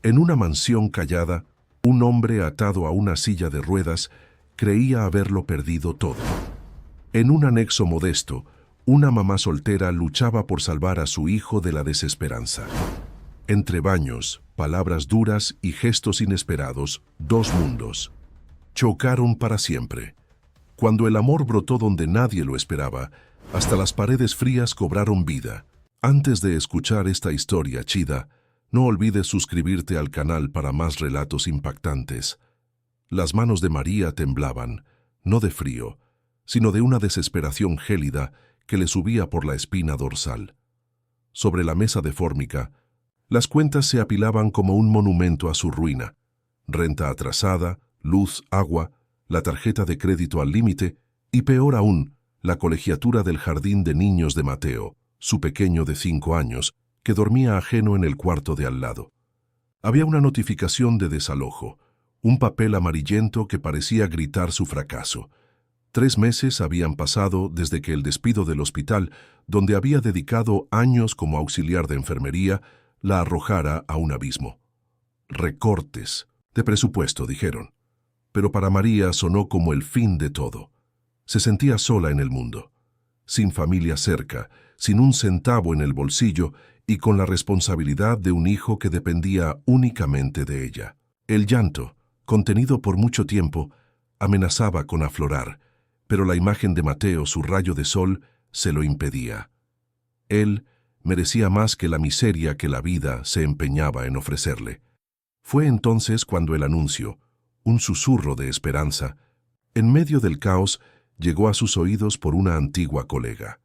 En una mansión callada, un hombre atado a una silla de ruedas creía haberlo perdido todo. En un anexo modesto, una mamá soltera luchaba por salvar a su hijo de la desesperanza. Entre baños, palabras duras y gestos inesperados, dos mundos chocaron para siempre. Cuando el amor brotó donde nadie lo esperaba, hasta las paredes frías cobraron vida. Antes de escuchar esta historia chida, no olvides suscribirte al canal para más relatos impactantes. Las manos de María temblaban, no de frío, sino de una desesperación gélida que le subía por la espina dorsal. Sobre la mesa de fórmica, las cuentas se apilaban como un monumento a su ruina. Renta atrasada, luz, agua, la tarjeta de crédito al límite y, peor aún, la colegiatura del jardín de niños de Mateo, su pequeño de 5 años, que dormía ajeno en el cuarto de al lado. Había una notificación de desalojo, un papel amarillento que parecía gritar su fracaso. 3 meses habían pasado desde que el despido del hospital, donde había dedicado años como auxiliar de enfermería, la arrojara a un abismo. Recortes de presupuesto, dijeron. Pero para María sonó como el fin de todo. Se sentía sola en el mundo, sin familia cerca, sin un centavo en el bolsillo y con la responsabilidad de un hijo que dependía únicamente de ella. El llanto, contenido por mucho tiempo, amenazaba con aflorar, pero la imagen de Mateo, su rayo de sol, se lo impedía. Él merecía más que la miseria que la vida se empeñaba en ofrecerle. Fue entonces cuando el anuncio, un susurro de esperanza, en medio del caos, llegó a sus oídos por una antigua colega.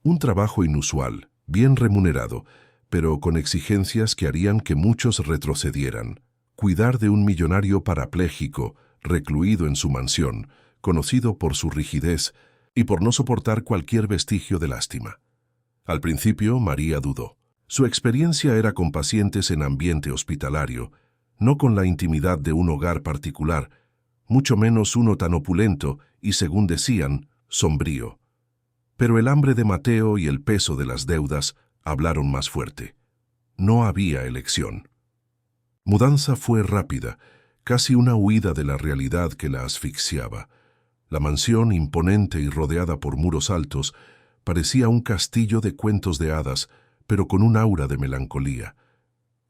Un trabajo inusual, bien remunerado, pero con exigencias que harían que muchos retrocedieran. Cuidar de un millonario parapléjico, recluido en su mansión, conocido por su rigidez y por no soportar cualquier vestigio de lástima. Al principio, María dudó. Su experiencia era con pacientes en ambiente hospitalario, no con la intimidad de un hogar particular, mucho menos uno tan opulento y, según decían, sombrío. Pero el hambre de Mateo y el peso de las deudas hablaron más fuerte. No había elección. Mudanza fue rápida, casi una huida de la realidad que la asfixiaba. La mansión, imponente y rodeada por muros altos, parecía un castillo de cuentos de hadas, pero con un aura de melancolía.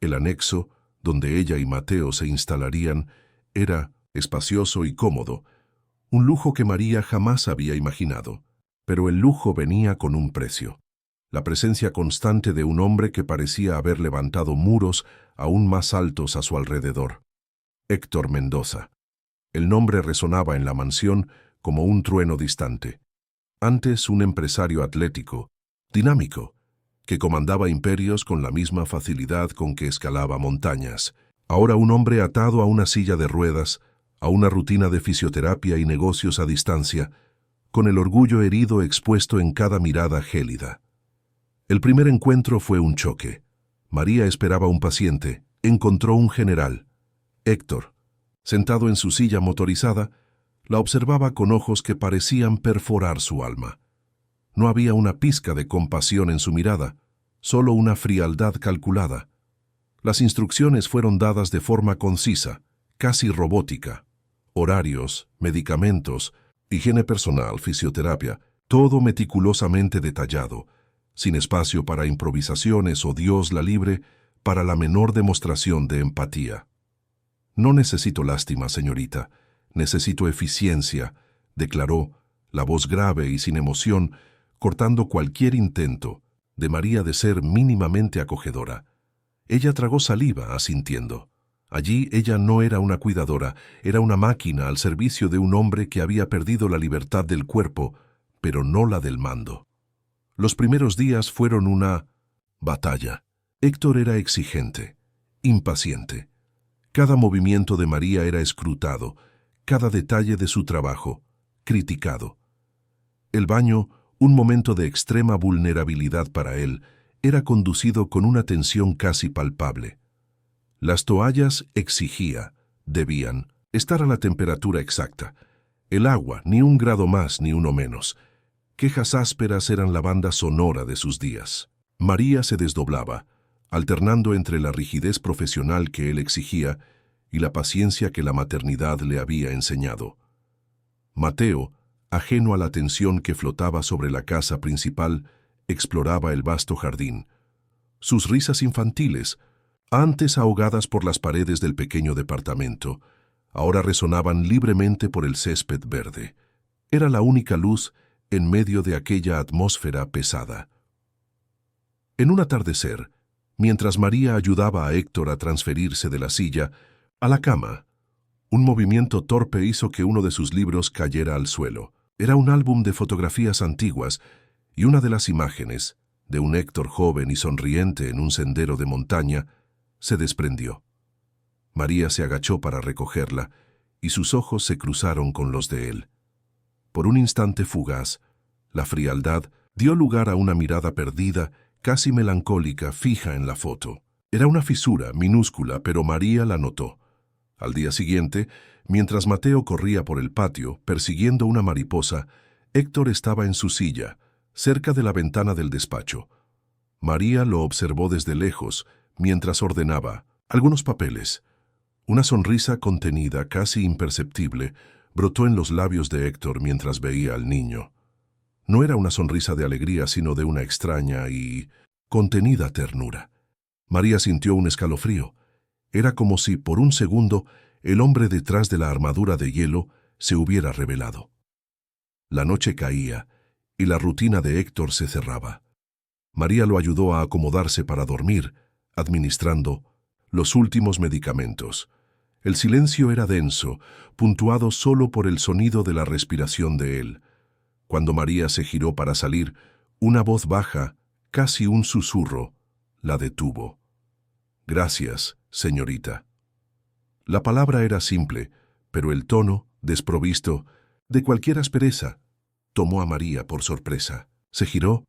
El anexo, donde ella y Mateo se instalarían, era espacioso y cómodo, un lujo que María jamás había imaginado. Pero el lujo venía con un precio. La presencia constante de un hombre que parecía haber levantado muros aún más altos a su alrededor. Héctor Mendoza. El nombre resonaba en la mansión como un trueno distante. Antes un empresario atlético, dinámico, que comandaba imperios con la misma facilidad con que escalaba montañas. Ahora un hombre atado a una silla de ruedas, a una rutina de fisioterapia y negocios a distancia, con el orgullo herido expuesto en cada mirada gélida. El primer encuentro fue un choque. María esperaba un paciente, encontró un general. Héctor, sentado en su silla motorizada, la observaba con ojos que parecían perforar su alma. No había una pizca de compasión en su mirada, solo una frialdad calculada. Las instrucciones fueron dadas de forma concisa, casi robótica. Horarios, medicamentos, higiene personal, fisioterapia, todo meticulosamente detallado, sin espacio para improvisaciones o Dios la libre para la menor demostración de empatía. No necesito lástima, señorita, necesito eficiencia, declaró, la voz grave y sin emoción, cortando cualquier intento de María de ser mínimamente acogedora. Ella tragó saliva, asintiendo. Allí ella no era una cuidadora, era una máquina al servicio de un hombre que había perdido la libertad del cuerpo, pero no la del mando. Los primeros días fueron una batalla. Héctor era exigente, impaciente. Cada movimiento de María era escrutado, cada detalle de su trabajo, criticado. El baño, un momento de extrema vulnerabilidad para él, era conducido con una tensión casi palpable. Las toallas debían estar a la temperatura exacta. El agua, ni 1 grado más ni 1 menos. Quejas ásperas eran la banda sonora de sus días. María se desdoblaba, alternando entre la rigidez profesional que él exigía y la paciencia que la maternidad le había enseñado. Mateo, ajeno a la tensión que flotaba sobre la casa principal, exploraba el vasto jardín. Sus risas infantiles, antes ahogadas por las paredes del pequeño departamento, ahora resonaban libremente por el césped verde. Era la única luz en medio de aquella atmósfera pesada. En un atardecer, mientras María ayudaba a Héctor a transferirse de la silla a la cama, un movimiento torpe hizo que uno de sus libros cayera al suelo. Era un álbum de fotografías antiguas y una de las imágenes, de un Héctor joven y sonriente en un sendero de montaña, se desprendió. María se agachó para recogerla y sus ojos se cruzaron con los de él. Por un instante fugaz, la frialdad dio lugar a una mirada perdida, casi melancólica, fija en la foto. Era una fisura minúscula, pero María la notó. Al día siguiente, mientras Mateo corría por el patio, persiguiendo una mariposa, Héctor estaba en su silla, cerca de la ventana del despacho. María lo observó desde lejos, mientras ordenaba algunos papeles. Una sonrisa contenida, casi imperceptible, brotó en los labios de Héctor mientras veía al niño. No era una sonrisa de alegría, sino de una extraña y contenida ternura. María sintió un escalofrío. Era como si, por un segundo, el hombre detrás de la armadura de hielo se hubiera revelado. La noche caía, y la rutina de Héctor se cerraba. María lo ayudó a acomodarse para dormir, administrando los últimos medicamentos. El silencio era denso, puntuado solo por el sonido de la respiración de él. Cuando María se giró para salir, una voz baja, casi un susurro, la detuvo. «Gracias, señorita». La palabra era simple, pero el tono, desprovisto de cualquier aspereza, tomó a María por sorpresa. Se giró,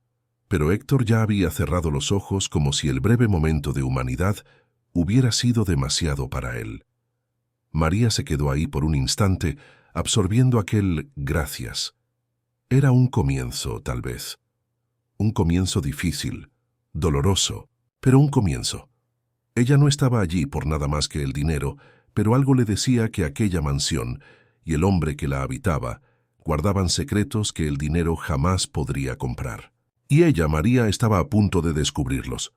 pero Héctor ya había cerrado los ojos como si el breve momento de humanidad hubiera sido demasiado para él. María se quedó ahí por un instante, absorbiendo aquel «gracias». Era un comienzo, tal vez. Un comienzo difícil, doloroso, pero un comienzo. Ella no estaba allí por nada más que el dinero, pero algo le decía que aquella mansión y el hombre que la habitaba guardaban secretos que el dinero jamás podría comprar. Y ella, María, estaba a punto de descubrirlos.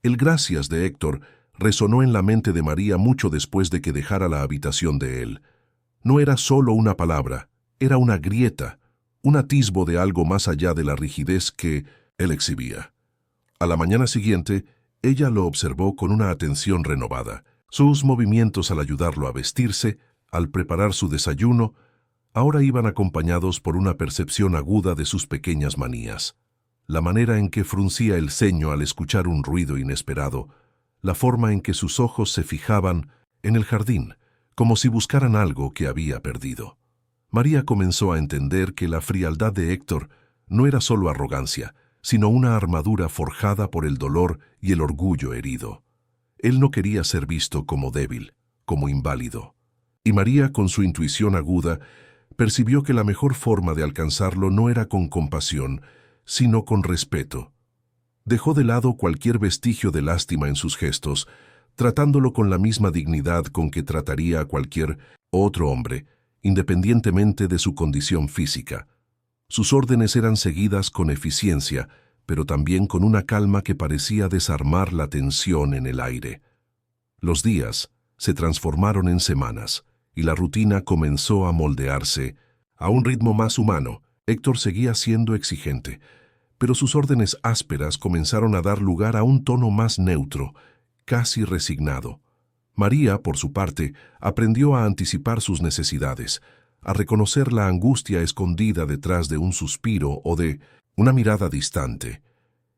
El gracias de Héctor resonó en la mente de María mucho después de que dejara la habitación de él. No era solo una palabra, era una grieta, un atisbo de algo más allá de la rigidez que él exhibía. A la mañana siguiente, ella lo observó con una atención renovada. Sus movimientos al ayudarlo a vestirse, al preparar su desayuno, ahora iban acompañados por una percepción aguda de sus pequeñas manías. La manera en que fruncía el ceño al escuchar un ruido inesperado, la forma en que sus ojos se fijaban en el jardín, como si buscaran algo que había perdido. María comenzó a entender que la frialdad de Héctor no era solo arrogancia, sino una armadura forjada por el dolor y el orgullo herido. Él no quería ser visto como débil, como inválido. Y María, con su intuición aguda, percibió que la mejor forma de alcanzarlo no era con compasión, sino con respeto. Dejó de lado cualquier vestigio de lástima en sus gestos, tratándolo con la misma dignidad con que trataría a cualquier otro hombre, independientemente de su condición física. Sus órdenes eran seguidas con eficiencia, pero también con una calma que parecía desarmar la tensión en el aire. Los días se transformaron en semanas, y la rutina comenzó a moldearse a un ritmo más humano. Héctor seguía siendo exigente, pero sus órdenes ásperas comenzaron a dar lugar a un tono más neutro, casi resignado. María, por su parte, aprendió a anticipar sus necesidades, a reconocer la angustia escondida detrás de un suspiro o de una mirada distante.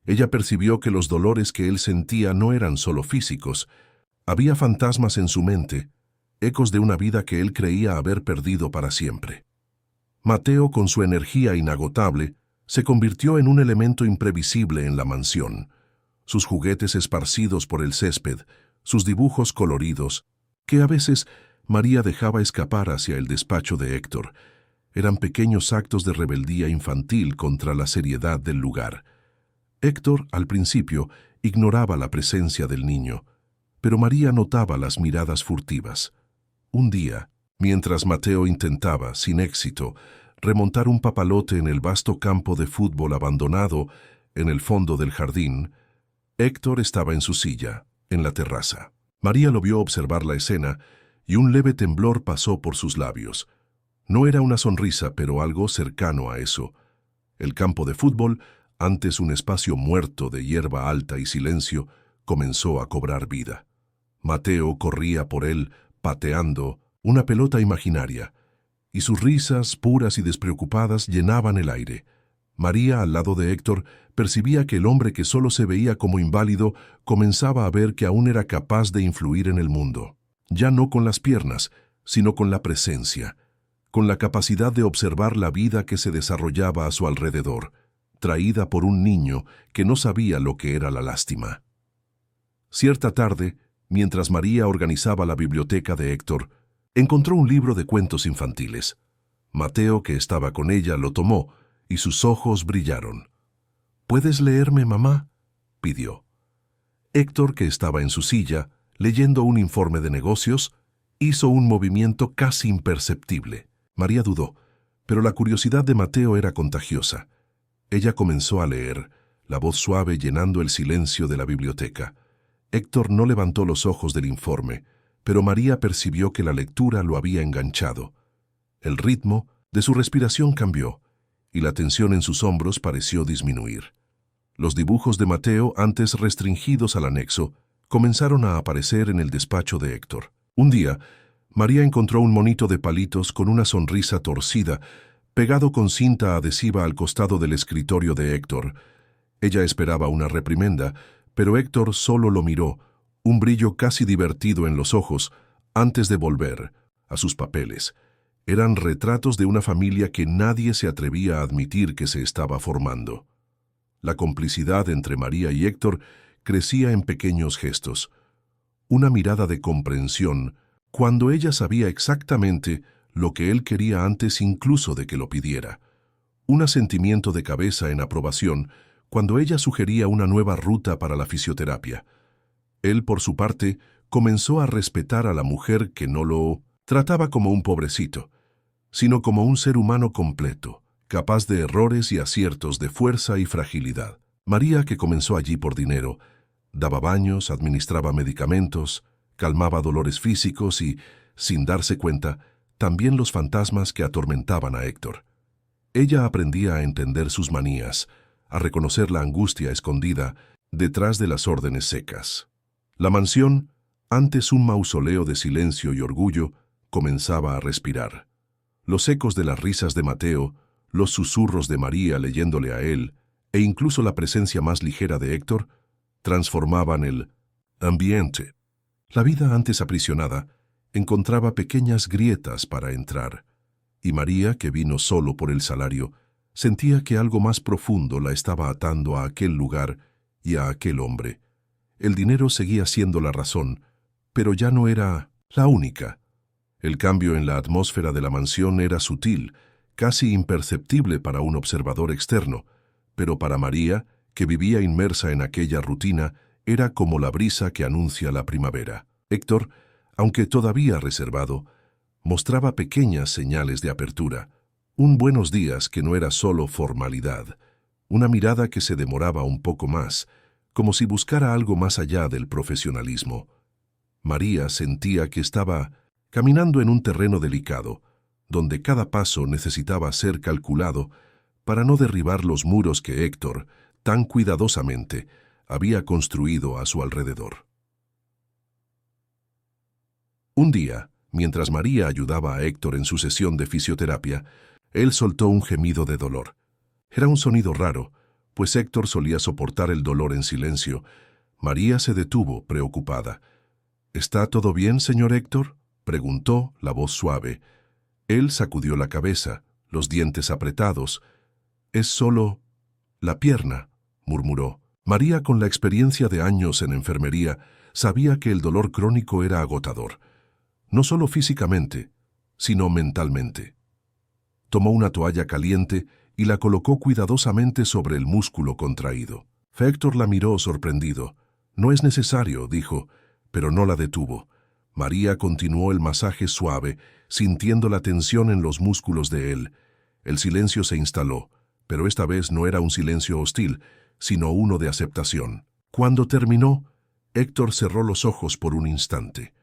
Ella percibió que los dolores que él sentía no eran solo físicos. Había fantasmas en su mente, ecos de una vida que él creía haber perdido para siempre. Mateo, con su energía inagotable, se convirtió en un elemento imprevisible en la mansión. Sus juguetes esparcidos por el césped, sus dibujos coloridos, que a veces María dejaba escapar hacia el despacho de Héctor, eran pequeños actos de rebeldía infantil contra la seriedad del lugar. Héctor, al principio, ignoraba la presencia del niño, pero María notaba las miradas furtivas. Un día, mientras Mateo intentaba, sin éxito, remontar un papalote en el vasto campo de fútbol abandonado en el fondo del jardín, Héctor estaba en su silla, en la terraza. María lo vio observar la escena y un leve temblor pasó por sus labios. No era una sonrisa, pero algo cercano a eso. El campo de fútbol, antes un espacio muerto de hierba alta y silencio, comenzó a cobrar vida. Mateo corría por él, pateando una pelota imaginaria, y sus risas, puras y despreocupadas, llenaban el aire. María, al lado de Héctor, percibía que el hombre que solo se veía como inválido comenzaba a ver que aún era capaz de influir en el mundo. Ya no con las piernas, sino con la presencia, con la capacidad de observar la vida que se desarrollaba a su alrededor, traída por un niño que no sabía lo que era la lástima. Cierta tarde, mientras María organizaba la biblioteca de Héctor, encontró un libro de cuentos infantiles. Mateo, que estaba con ella, lo tomó, y sus ojos brillaron. «¿Puedes leerme, mamá?», pidió. Héctor, que estaba en su silla, leyendo un informe de negocios, hizo un movimiento casi imperceptible. María dudó, pero la curiosidad de Mateo era contagiosa. Ella comenzó a leer, la voz suave llenando el silencio de la biblioteca. Héctor no levantó los ojos del informe, pero María percibió que la lectura lo había enganchado. El ritmo de su respiración cambió, y la tensión en sus hombros pareció disminuir. Los dibujos de Mateo, antes restringidos al anexo, comenzaron a aparecer en el despacho de Héctor. Un día, María encontró un monito de palitos con una sonrisa torcida, pegado con cinta adhesiva al costado del escritorio de Héctor. Ella esperaba una reprimenda, pero Héctor solo lo miró, un brillo casi divertido en los ojos, antes de volver a sus papeles. Eran retratos de una familia que nadie se atrevía a admitir que se estaba formando. La complicidad entre María y Héctor crecía en pequeños gestos. Una mirada de comprensión, cuando ella sabía exactamente lo que él quería antes incluso de que lo pidiera. Un asentimiento de cabeza en aprobación, cuando ella sugería una nueva ruta para la fisioterapia. Él, por su parte, comenzó a respetar a la mujer que no lo trataba como un pobrecito, sino como un ser humano completo, capaz de errores y aciertos, de fuerza y fragilidad. María, que comenzó allí por dinero, daba baños, administraba medicamentos, calmaba dolores físicos y, sin darse cuenta, también los fantasmas que atormentaban a Héctor. Ella aprendía a entender sus manías, a reconocer la angustia escondida detrás de las órdenes secas. La mansión, antes un mausoleo de silencio y orgullo, comenzaba a respirar. Los ecos de las risas de Mateo, los susurros de María leyéndole a él, e incluso la presencia más ligera de Héctor, transformaban el ambiente. La vida antes aprisionada encontraba pequeñas grietas para entrar, y María, que vino solo por el salario, sentía que algo más profundo la estaba atando a aquel lugar y a aquel hombre. El dinero seguía siendo la razón, pero ya no era la única. El cambio en la atmósfera de la mansión era sutil, casi imperceptible para un observador externo, pero para María, que vivía inmersa en aquella rutina, era como la brisa que anuncia la primavera. Héctor, aunque todavía reservado, mostraba pequeñas señales de apertura, un buenos días que no era solo formalidad, una mirada que se demoraba un poco más, como si buscara algo más allá del profesionalismo. María sentía que estaba caminando en un terreno delicado, donde cada paso necesitaba ser calculado para no derribar los muros que Héctor, tan cuidadosamente, había construido a su alrededor. Un día, mientras María ayudaba a Héctor en su sesión de fisioterapia, él soltó un gemido de dolor. Era un sonido raro, pues Héctor solía soportar el dolor en silencio. María se detuvo, preocupada. «¿Está todo bien, señor Héctor?», preguntó, la voz suave. Él sacudió la cabeza, los dientes apretados. «Es solo la pierna», murmuró. María, con la experiencia de años en enfermería, sabía que el dolor crónico era agotador, no solo físicamente, sino mentalmente. Tomó una toalla caliente y la colocó cuidadosamente sobre el músculo contraído. Héctor la miró sorprendido. «No es necesario», dijo, pero no la detuvo. María continuó el masaje suave, sintiendo la tensión en los músculos de él. El silencio se instaló, pero esta vez no era un silencio hostil, sino uno de aceptación. Cuando terminó, Héctor cerró los ojos por un instante.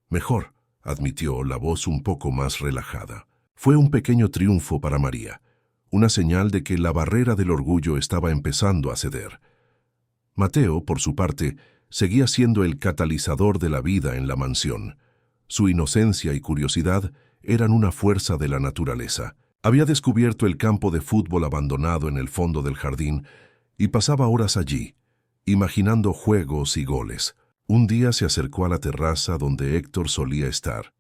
«Mejor», admitió, la voz un poco más relajada. Fue un pequeño triunfo para María, una señal de que la barrera del orgullo estaba empezando a ceder. Mateo, por su parte, seguía siendo el catalizador de la vida en la mansión. Su inocencia y curiosidad eran una fuerza de la naturaleza. Había descubierto el campo de fútbol abandonado en el fondo del jardín y pasaba horas allí, imaginando juegos y goles. Un día se acercó a la terraza donde Héctor solía estar.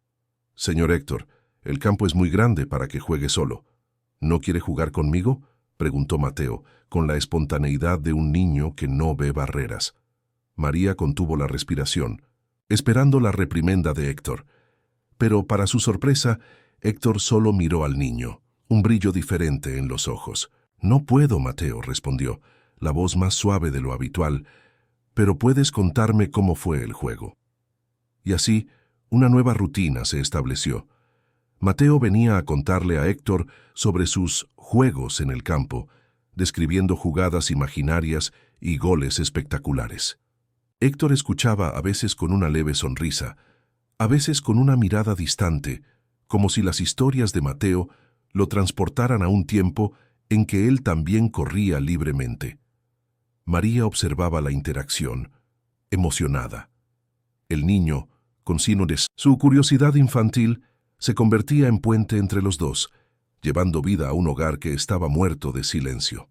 «Señor Héctor, el campo es muy grande para que juegue solo. ¿No quiere jugar conmigo?», preguntó Mateo, con la espontaneidad de un niño que no ve barreras. María contuvo la respiración, esperando la reprimenda de Héctor. Pero, para su sorpresa, Héctor solo miró al niño, un brillo diferente en los ojos. «No puedo, Mateo», respondió, la voz más suave de lo habitual, «pero puedes contarme cómo fue el juego». Y así, una nueva rutina se estableció. Mateo venía a contarle a Héctor sobre sus juegos en el campo, describiendo jugadas imaginarias y goles espectaculares. Héctor escuchaba a veces con una leve sonrisa, a veces con una mirada distante, como si las historias de Mateo lo transportaran a un tiempo en que él también corría libremente. María observaba la interacción, emocionada. El niño, con sínodes, su curiosidad infantil, se convertía en puente entre los dos, llevando vida a un hogar que estaba muerto de silencio.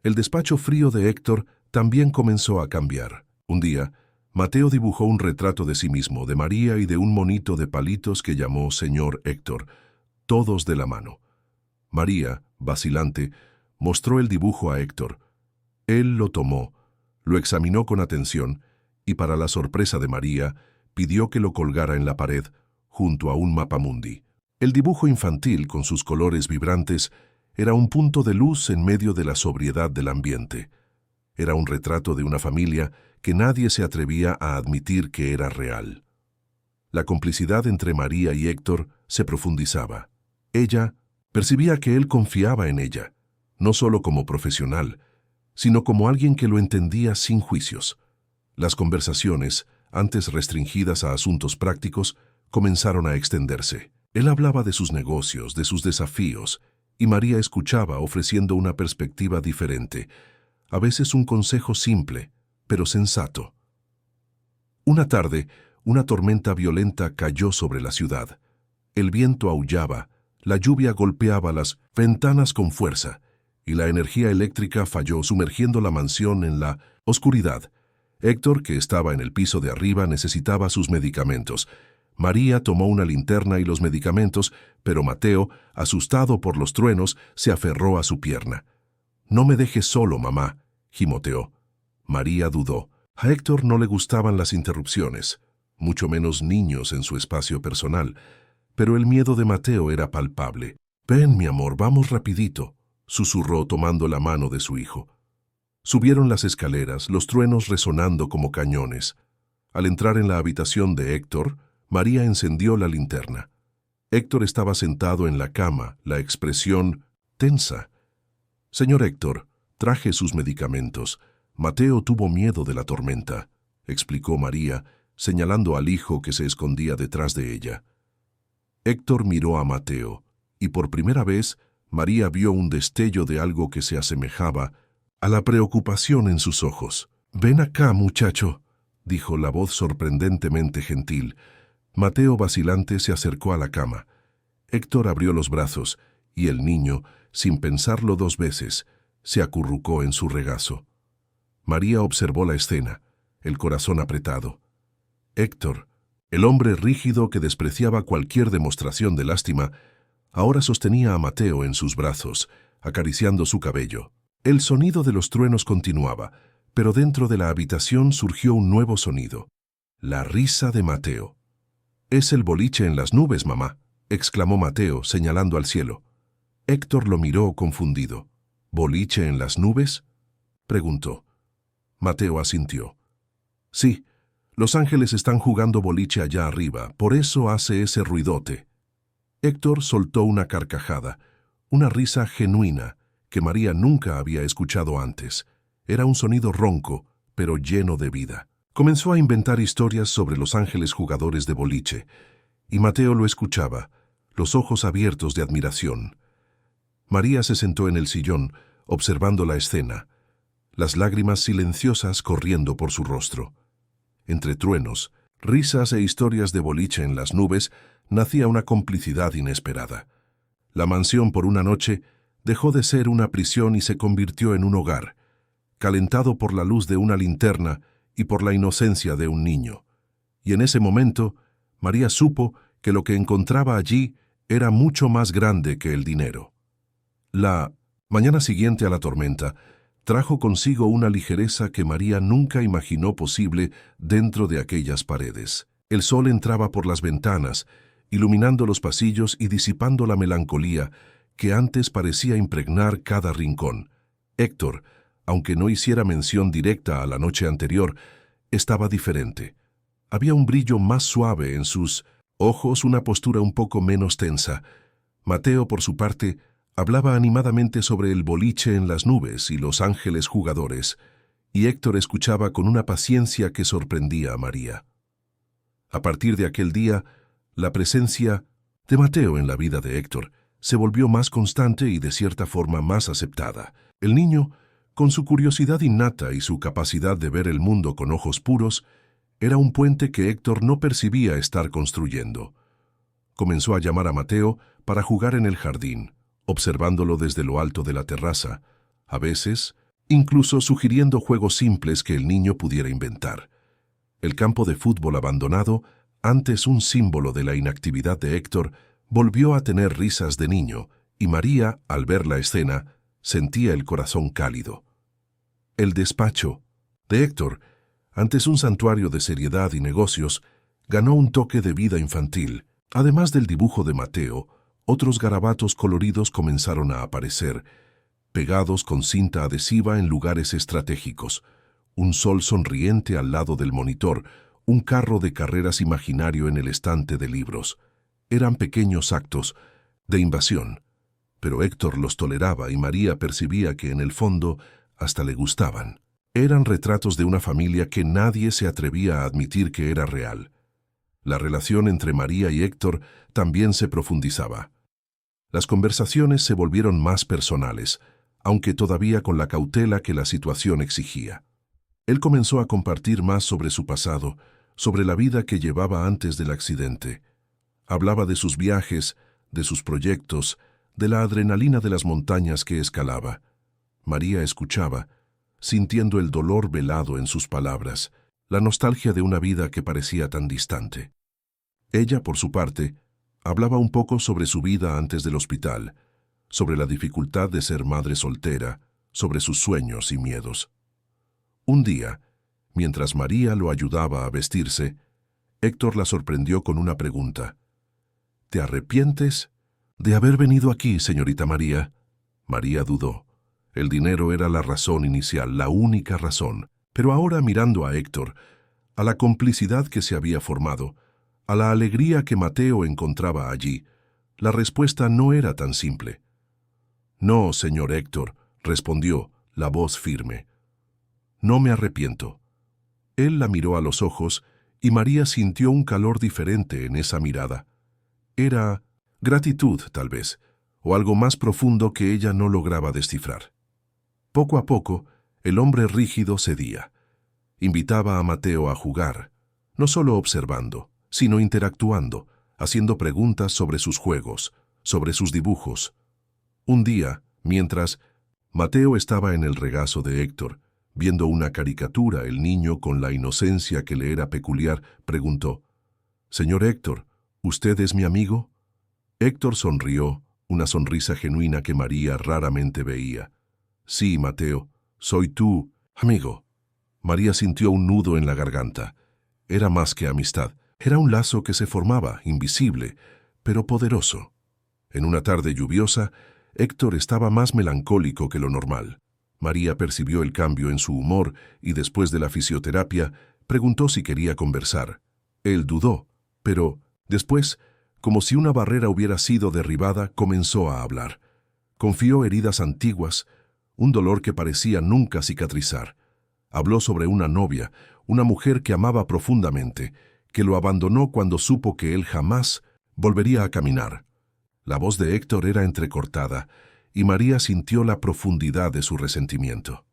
El despacho frío de Héctor también comenzó a cambiar. Un día, Mateo dibujó un retrato de sí mismo, de María y de un monito de palitos que llamó Señor Héctor, todos de la mano. María, vacilante, mostró el dibujo a Héctor. Él lo tomó, lo examinó con atención y, para la sorpresa de María, pidió que lo colgara en la pared, junto a un mapamundi. El dibujo infantil, con sus colores vibrantes, era un punto de luz en medio de la sobriedad del ambiente. Era un retrato de una familia que nadie se atrevía a admitir que era real. La complicidad entre María y Héctor se profundizaba. Ella percibía que él confiaba en ella, no solo como profesional, sino como alguien que lo entendía sin juicios. Las conversaciones, antes restringidas a asuntos prácticos, comenzaron a extenderse. Él hablaba de sus negocios, de sus desafíos, y María escuchaba ofreciendo una perspectiva diferente, a veces un consejo simple, pero sensato. Una tarde, una tormenta violenta cayó sobre la ciudad. El viento aullaba, la lluvia golpeaba las ventanas con fuerza, y la energía eléctrica falló, sumergiendo la mansión en la oscuridad. Héctor, que estaba en el piso de arriba, necesitaba sus medicamentos. María tomó una linterna y los medicamentos, pero Mateo, asustado por los truenos, se aferró a su pierna. «No me dejes solo, mamá», gimoteó. María dudó. A Héctor no le gustaban las interrupciones, mucho menos niños en su espacio personal, pero el miedo de Mateo era palpable. «Ven, mi amor, vamos rapidito», susurró tomando la mano de su hijo. Subieron las escaleras, los truenos resonando como cañones. Al entrar en la habitación de Héctor, María encendió la linterna. Héctor estaba sentado en la cama, la expresión tensa. «Señor Héctor, traje sus medicamentos. Mateo tuvo miedo de la tormenta», explicó María, señalando al hijo que se escondía detrás de ella. Héctor miró a Mateo, y por primera vez María vio un destello de algo que se asemejaba a la preocupación en sus ojos. «Ven acá, muchacho», dijo la voz sorprendentemente gentil. Mateo, vacilante, se acercó a la cama. Héctor abrió los brazos, y el niño, sin pensarlo dos veces, se acurrucó en su regazo. María observó la escena, el corazón apretado. Héctor, el hombre rígido que despreciaba cualquier demostración de lástima, ahora sostenía a Mateo en sus brazos, acariciando su cabello. El sonido de los truenos continuaba, pero dentro de la habitación surgió un nuevo sonido. La risa de Mateo. «Es el boliche en las nubes, mamá», exclamó Mateo, señalando al cielo. Héctor lo miró confundido. «¿Boliche en las nubes?», preguntó. Mateo asintió. Sí, los ángeles están jugando boliche allá arriba, por eso hace ese ruidote. Héctor soltó una carcajada, una risa genuina que María nunca había escuchado antes. Era un sonido ronco, pero lleno de vida. Comenzó a inventar historias sobre los ángeles jugadores de boliche, y Mateo lo escuchaba, los ojos abiertos de admiración. María se sentó en el sillón, observando la escena, las lágrimas silenciosas corriendo por su rostro. Entre truenos, risas e historias de boliche en las nubes, nacía una complicidad inesperada. La mansión por una noche dejó de ser una prisión y se convirtió en un hogar, calentado por la luz de una linterna y por la inocencia de un niño. Y en ese momento, María supo que lo que encontraba allí era mucho más grande que el dinero. La mañana siguiente a la tormenta trajo consigo una ligereza que María nunca imaginó posible dentro de aquellas paredes. El sol entraba por las ventanas, iluminando los pasillos y disipando la melancolía que antes parecía impregnar cada rincón. Héctor, aunque no hiciera mención directa a la noche anterior, estaba diferente. Había un brillo más suave en sus ojos, una postura un poco menos tensa. Mateo, por su parte, hablaba animadamente sobre el boliche en las nubes y los ángeles jugadores, y Héctor escuchaba con una paciencia que sorprendía a María. A partir de aquel día, la presencia de Mateo en la vida de Héctor se volvió más constante y de cierta forma más aceptada. El niño, con su curiosidad innata y su capacidad de ver el mundo con ojos puros, era un puente que Héctor no percibía estar construyendo. Comenzó a llamar a Mateo para jugar en el jardín, observándolo desde lo alto de la terraza, a veces incluso sugiriendo juegos simples que el niño pudiera inventar. El campo de fútbol abandonado, antes un símbolo de la inactividad de Héctor, volvió a tener risas de niño, y María, al ver la escena, sentía el corazón cálido. El despacho de Héctor, antes un santuario de seriedad y negocios, ganó un toque de vida infantil. Además del dibujo de Mateo, otros garabatos coloridos comenzaron a aparecer, pegados con cinta adhesiva en lugares estratégicos. Un sol sonriente al lado del monitor, un carro de carreras imaginario en el estante de libros. Eran pequeños actos de invasión, pero Héctor los toleraba y María percibía que en el fondo hasta le gustaban. Eran retratos de una familia que nadie se atrevía a admitir que era real. La relación entre María y Héctor también se profundizaba. Las conversaciones se volvieron más personales, aunque todavía con la cautela que la situación exigía. Él comenzó a compartir más sobre su pasado, sobre la vida que llevaba antes del accidente. Hablaba de sus viajes, de sus proyectos, de la adrenalina de las montañas que escalaba. María escuchaba, sintiendo el dolor velado en sus palabras, la nostalgia de una vida que parecía tan distante. Ella, por su parte, hablaba un poco sobre su vida antes del hospital, sobre la dificultad de ser madre soltera, sobre sus sueños y miedos. Un día, mientras María lo ayudaba a vestirse, Héctor la sorprendió con una pregunta. ¿Te arrepientes de haber venido aquí, señorita María? María dudó. El dinero era la razón inicial, la única razón. Pero ahora, mirando a Héctor, a la complicidad que se había formado, a la alegría que Mateo encontraba allí, la respuesta no era tan simple. No, señor Héctor, respondió, la voz firme. No me arrepiento. Él la miró a los ojos y María sintió un calor diferente en esa mirada. Era gratitud, tal vez, o algo más profundo que ella no lograba descifrar. Poco a poco, el hombre rígido cedía. Invitaba a Mateo a jugar, no solo observando, sino interactuando, haciendo preguntas sobre sus juegos, sobre sus dibujos. Un día, mientras Mateo estaba en el regazo de Héctor, viendo una caricatura, el niño, con la inocencia que le era peculiar, preguntó, «Señor Héctor, ¿usted es mi amigo?» Héctor sonrió, una sonrisa genuina que María raramente veía. «Sí, Mateo, soy tu amigo». María sintió un nudo en la garganta. Era más que amistad. Era un lazo que se formaba, invisible, pero poderoso. En una tarde lluviosa, Héctor estaba más melancólico que lo normal. María percibió el cambio en su humor y después de la fisioterapia preguntó si quería conversar. Él dudó, pero después, como si una barrera hubiera sido derribada, comenzó a hablar. Confió heridas antiguas, un dolor que parecía nunca cicatrizar. Habló sobre una novia, una mujer que amaba profundamente, que lo abandonó cuando supo que él jamás volvería a caminar. La voz de Héctor era entrecortada, y María sintió la profundidad de su resentimiento.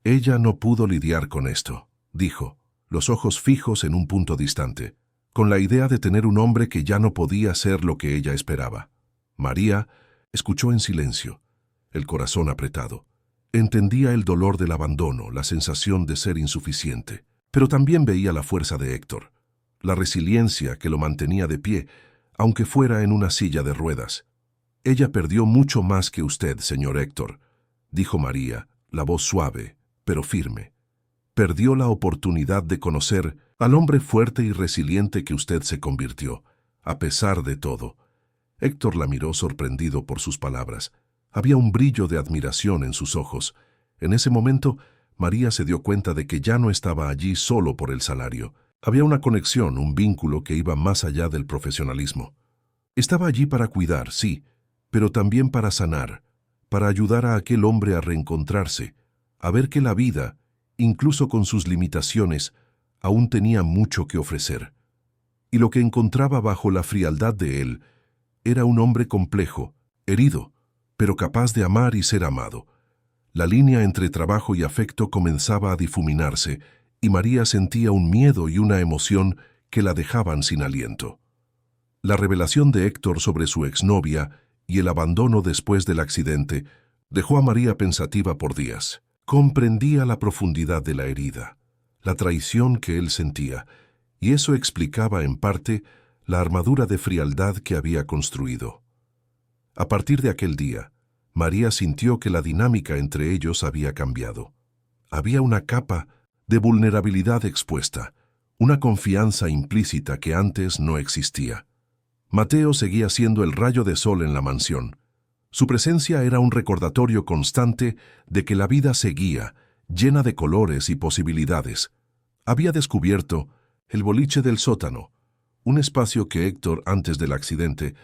Ella no pudo lidiar con esto, dijo, los ojos fijos en un punto distante, con la idea de tener un hombre que ya no podía ser lo que ella esperaba. María escuchó en silencio, el corazón apretado. Entendía el dolor del abandono, la sensación de ser insuficiente, pero también veía la fuerza de Héctor, la resiliencia que lo mantenía de pie, aunque fuera en una silla de ruedas. Ella perdió mucho más que usted, señor Héctor, dijo María, la voz suave, pero firme. Perdió la oportunidad de conocer al hombre fuerte y resiliente que usted se convirtió, a pesar de todo. Héctor la miró sorprendido por sus palabras. Había un brillo de admiración en sus ojos. En ese momento, María se dio cuenta de que ya no estaba allí solo por el salario. Había una conexión, un vínculo que iba más allá del profesionalismo. Estaba allí para cuidar, sí, pero también para sanar, para ayudar a aquel hombre a reencontrarse, a ver que la vida, incluso con sus limitaciones, aún tenía mucho que ofrecer. Y lo que encontraba bajo la frialdad de él era un hombre complejo, herido, pero capaz de amar y ser amado. La línea entre trabajo y afecto comenzaba a difuminarse, y María sentía un miedo y una emoción que la dejaban sin aliento. La revelación de Héctor sobre su exnovia y el abandono después del accidente dejó a María pensativa por días. Comprendía la profundidad de la herida, la traición que él sentía, y eso explicaba en parte la armadura de frialdad que había construido. A partir de aquel día, María sintió que la dinámica entre ellos había cambiado. Había una capa de vulnerabilidad expuesta, una confianza implícita que antes no existía. Mateo seguía siendo el rayo de sol en la mansión. Su presencia era un recordatorio constante de que la vida seguía, llena de colores y posibilidades. Había descubierto el boliche del sótano, un espacio que Héctor, antes del accidente,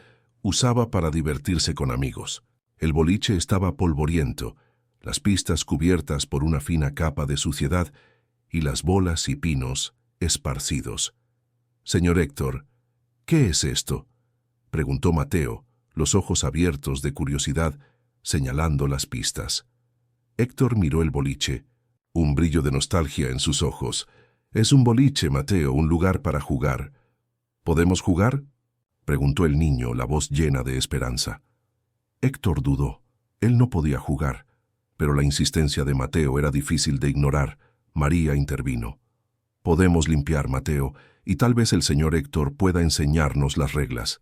usaba para divertirse con amigos. El boliche estaba polvoriento, las pistas cubiertas por una fina capa de suciedad y las bolas y pinos esparcidos. «Señor Héctor, ¿qué es esto?», preguntó Mateo, los ojos abiertos de curiosidad, señalando las pistas. Héctor miró el boliche, un brillo de nostalgia en sus ojos. «Es un boliche, Mateo, un lugar para jugar». «¿Podemos jugar?», preguntó el niño, la voz llena de esperanza. Héctor dudó. Él no podía jugar, pero la insistencia de Mateo era difícil de ignorar. María intervino. «Podemos limpiar, Mateo, y tal vez el señor Héctor pueda enseñarnos las reglas».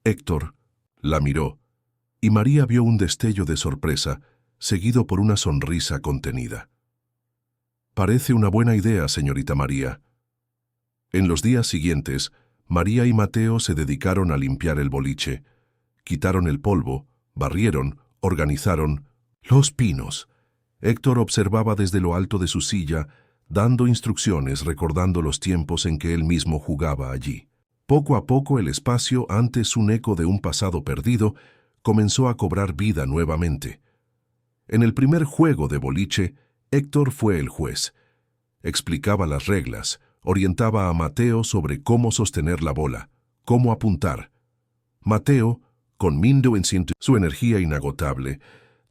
Héctor la miró, y María vio un destello de sorpresa, seguido por una sonrisa contenida. «Parece una buena idea, señorita María». En los días siguientes, María y Mateo se dedicaron a limpiar el boliche. Quitaron el polvo, barrieron, organizaron los pinos. Héctor observaba desde lo alto de su silla, dando instrucciones, recordando los tiempos en que él mismo jugaba allí. Poco a poco el espacio, antes un eco de un pasado perdido, comenzó a cobrar vida nuevamente. En el primer juego de boliche, Héctor fue el juez. Explicaba las reglas, orientaba a Mateo sobre cómo sostener la bola, cómo apuntar. Mateo, conmiendo en su energía inagotable,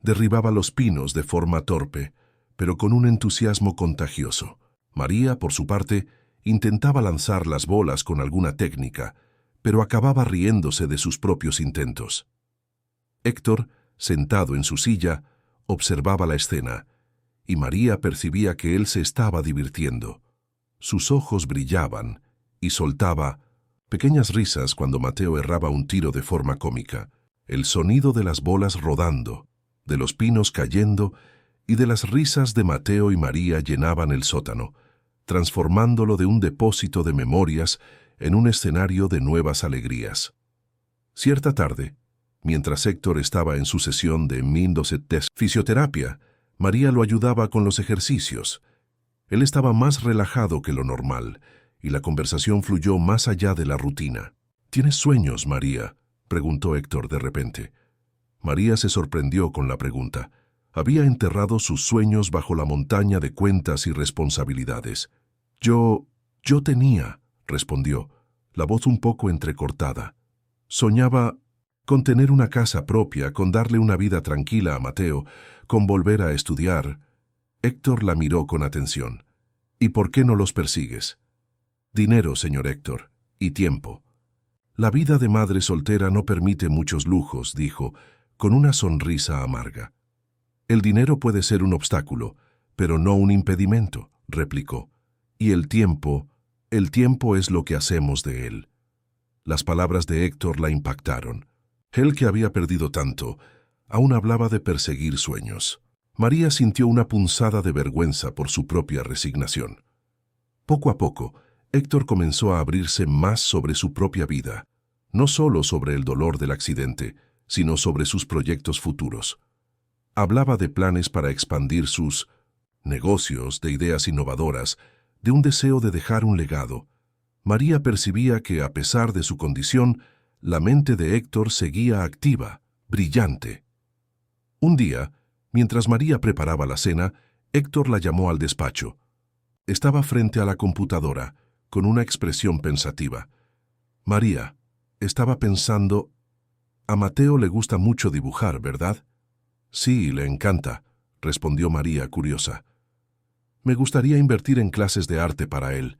derribaba los pinos de forma torpe, pero con un entusiasmo contagioso. María, por su parte, intentaba lanzar las bolas con alguna técnica, pero acababa riéndose de sus propios intentos. Héctor, sentado en su silla, observaba la escena, y María percibía que él se estaba divirtiendo. Sus ojos brillaban y soltaba pequeñas risas cuando Mateo erraba un tiro de forma cómica. El sonido de las bolas rodando, de los pinos cayendo y de las risas de Mateo y María llenaban el sótano, transformándolo de un depósito de memorias en un escenario de nuevas alegrías. Cierta tarde, mientras Héctor estaba en su sesión de fisioterapia, María lo ayudaba con los ejercicios. Él estaba más relajado que lo normal, y la conversación fluyó más allá de la rutina. ¿Tienes sueños, María?, preguntó Héctor de repente. María se sorprendió con la pregunta. Había enterrado sus sueños bajo la montaña de cuentas y responsabilidades. Yo tenía, respondió, la voz un poco entrecortada. Soñaba con tener una casa propia, con darle una vida tranquila a Mateo, con volver a estudiar. Héctor la miró con atención. ¿Y por qué no los persigues? Dinero, señor Héctor, y tiempo. La vida de madre soltera no permite muchos lujos, dijo, con una sonrisa amarga. El dinero puede ser un obstáculo, pero no un impedimento, replicó. Y el tiempo es lo que hacemos de él. Las palabras de Héctor la impactaron. Él, que había perdido tanto, aún hablaba de perseguir sueños. María sintió una punzada de vergüenza por su propia resignación. Poco a poco, Héctor comenzó a abrirse más sobre su propia vida, no solo sobre el dolor del accidente, sino sobre sus proyectos futuros. Hablaba de planes para expandir sus negocios, de ideas innovadoras, de un deseo de dejar un legado. María percibía que, a pesar de su condición, la mente de Héctor seguía activa, brillante. Un día, mientras María preparaba la cena, Héctor la llamó al despacho. Estaba frente a la computadora, con una expresión pensativa. María, estaba pensando, a Mateo le gusta mucho dibujar, ¿verdad? Sí, le encanta, respondió María, curiosa. Me gustaría invertir en clases de arte para él.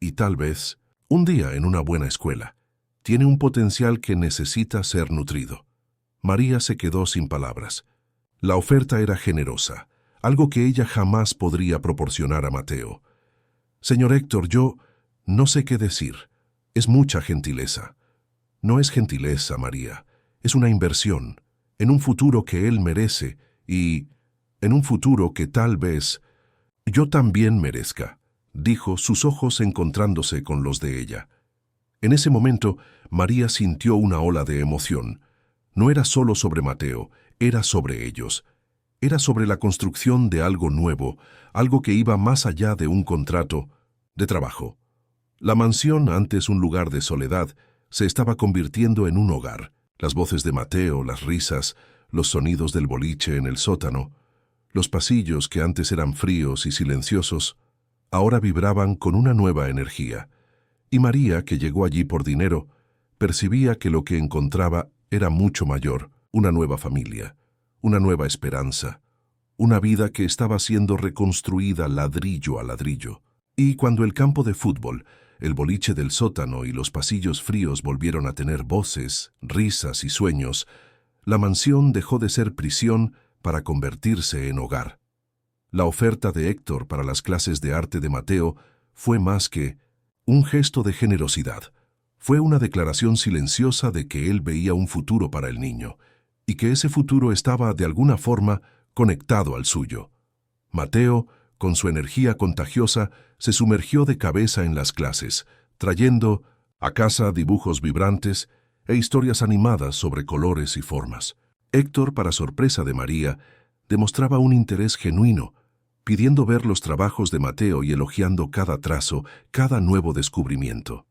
Y tal vez, un día en una buena escuela. Tiene un potencial que necesita ser nutrido. María se quedó sin palabras. La oferta era generosa, algo que ella jamás podría proporcionar a Mateo. Señor Héctor, yo no sé qué decir. Es mucha gentileza. No es gentileza, María. Es una inversión en un futuro que él merece y en un futuro que tal vez yo también merezca, dijo, sus ojos encontrándose con los de ella. En ese momento, María sintió una ola de emoción. No era solo sobre Mateo, era sobre ellos. Era sobre la construcción de algo nuevo, algo que iba más allá de un contrato de trabajo. La mansión, antes un lugar de soledad, se estaba convirtiendo en un hogar. Las voces de Mateo, las risas, los sonidos del boliche en el sótano, los pasillos que antes eran fríos y silenciosos, ahora vibraban con una nueva energía. Y María, que llegó allí por dinero, percibía que lo que encontraba era mucho mayor, una nueva familia, una nueva esperanza, una vida que estaba siendo reconstruida ladrillo a ladrillo. Y cuando el campo de fútbol, el boliche del sótano y los pasillos fríos volvieron a tener voces, risas y sueños, la mansión dejó de ser prisión para convertirse en hogar. La oferta de Héctor para las clases de arte de Mateo fue más que un gesto de generosidad. Fue una declaración silenciosa de que él veía un futuro para el niño, y que ese futuro estaba de alguna forma conectado al suyo. Mateo, con su energía contagiosa, se sumergió de cabeza en las clases, trayendo a casa dibujos vibrantes e historias animadas sobre colores y formas. Héctor, para sorpresa de María, demostraba un interés genuino, pidiendo ver los trabajos de Mateo y elogiando cada trazo, cada nuevo descubrimiento.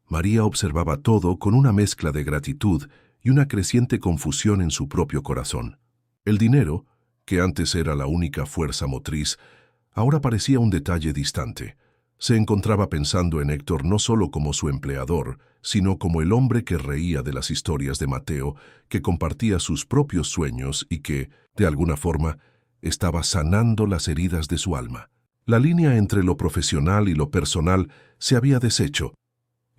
María observaba todo con una mezcla de gratitud y una creciente confusión en su propio corazón. El dinero, que antes era la única fuerza motriz, ahora parecía un detalle distante. Se encontraba pensando en Héctor no solo como su empleador, sino como el hombre que reía de las historias de Mateo, que compartía sus propios sueños y que, de alguna forma, estaba sanando las heridas de su alma. La línea entre lo profesional y lo personal se había deshecho,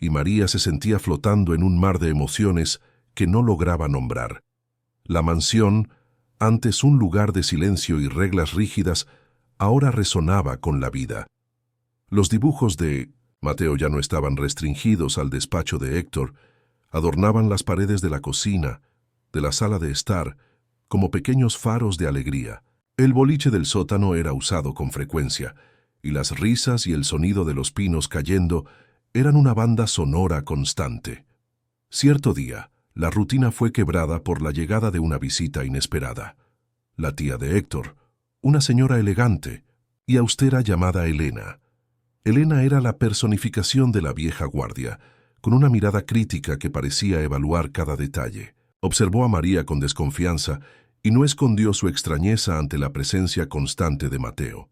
y María se sentía flotando en un mar de emociones que no lograba nombrar. La mansión, antes un lugar de silencio y reglas rígidas, ahora resonaba con la vida. Los dibujos de Mateo ya no estaban restringidos al despacho de Héctor, adornaban las paredes de la cocina, de la sala de estar, como pequeños faros de alegría. El boliche del sótano era usado con frecuencia, y las risas y el sonido de los pinos cayendo eran una banda sonora constante. Cierto día, la rutina fue quebrada por la llegada de una visita inesperada. La tía de Héctor, una señora elegante y austera llamada Elena. Elena era la personificación de la vieja guardia, con una mirada crítica que parecía evaluar cada detalle. Observó a María con desconfianza y no escondió su extrañeza ante la presencia constante de Mateo.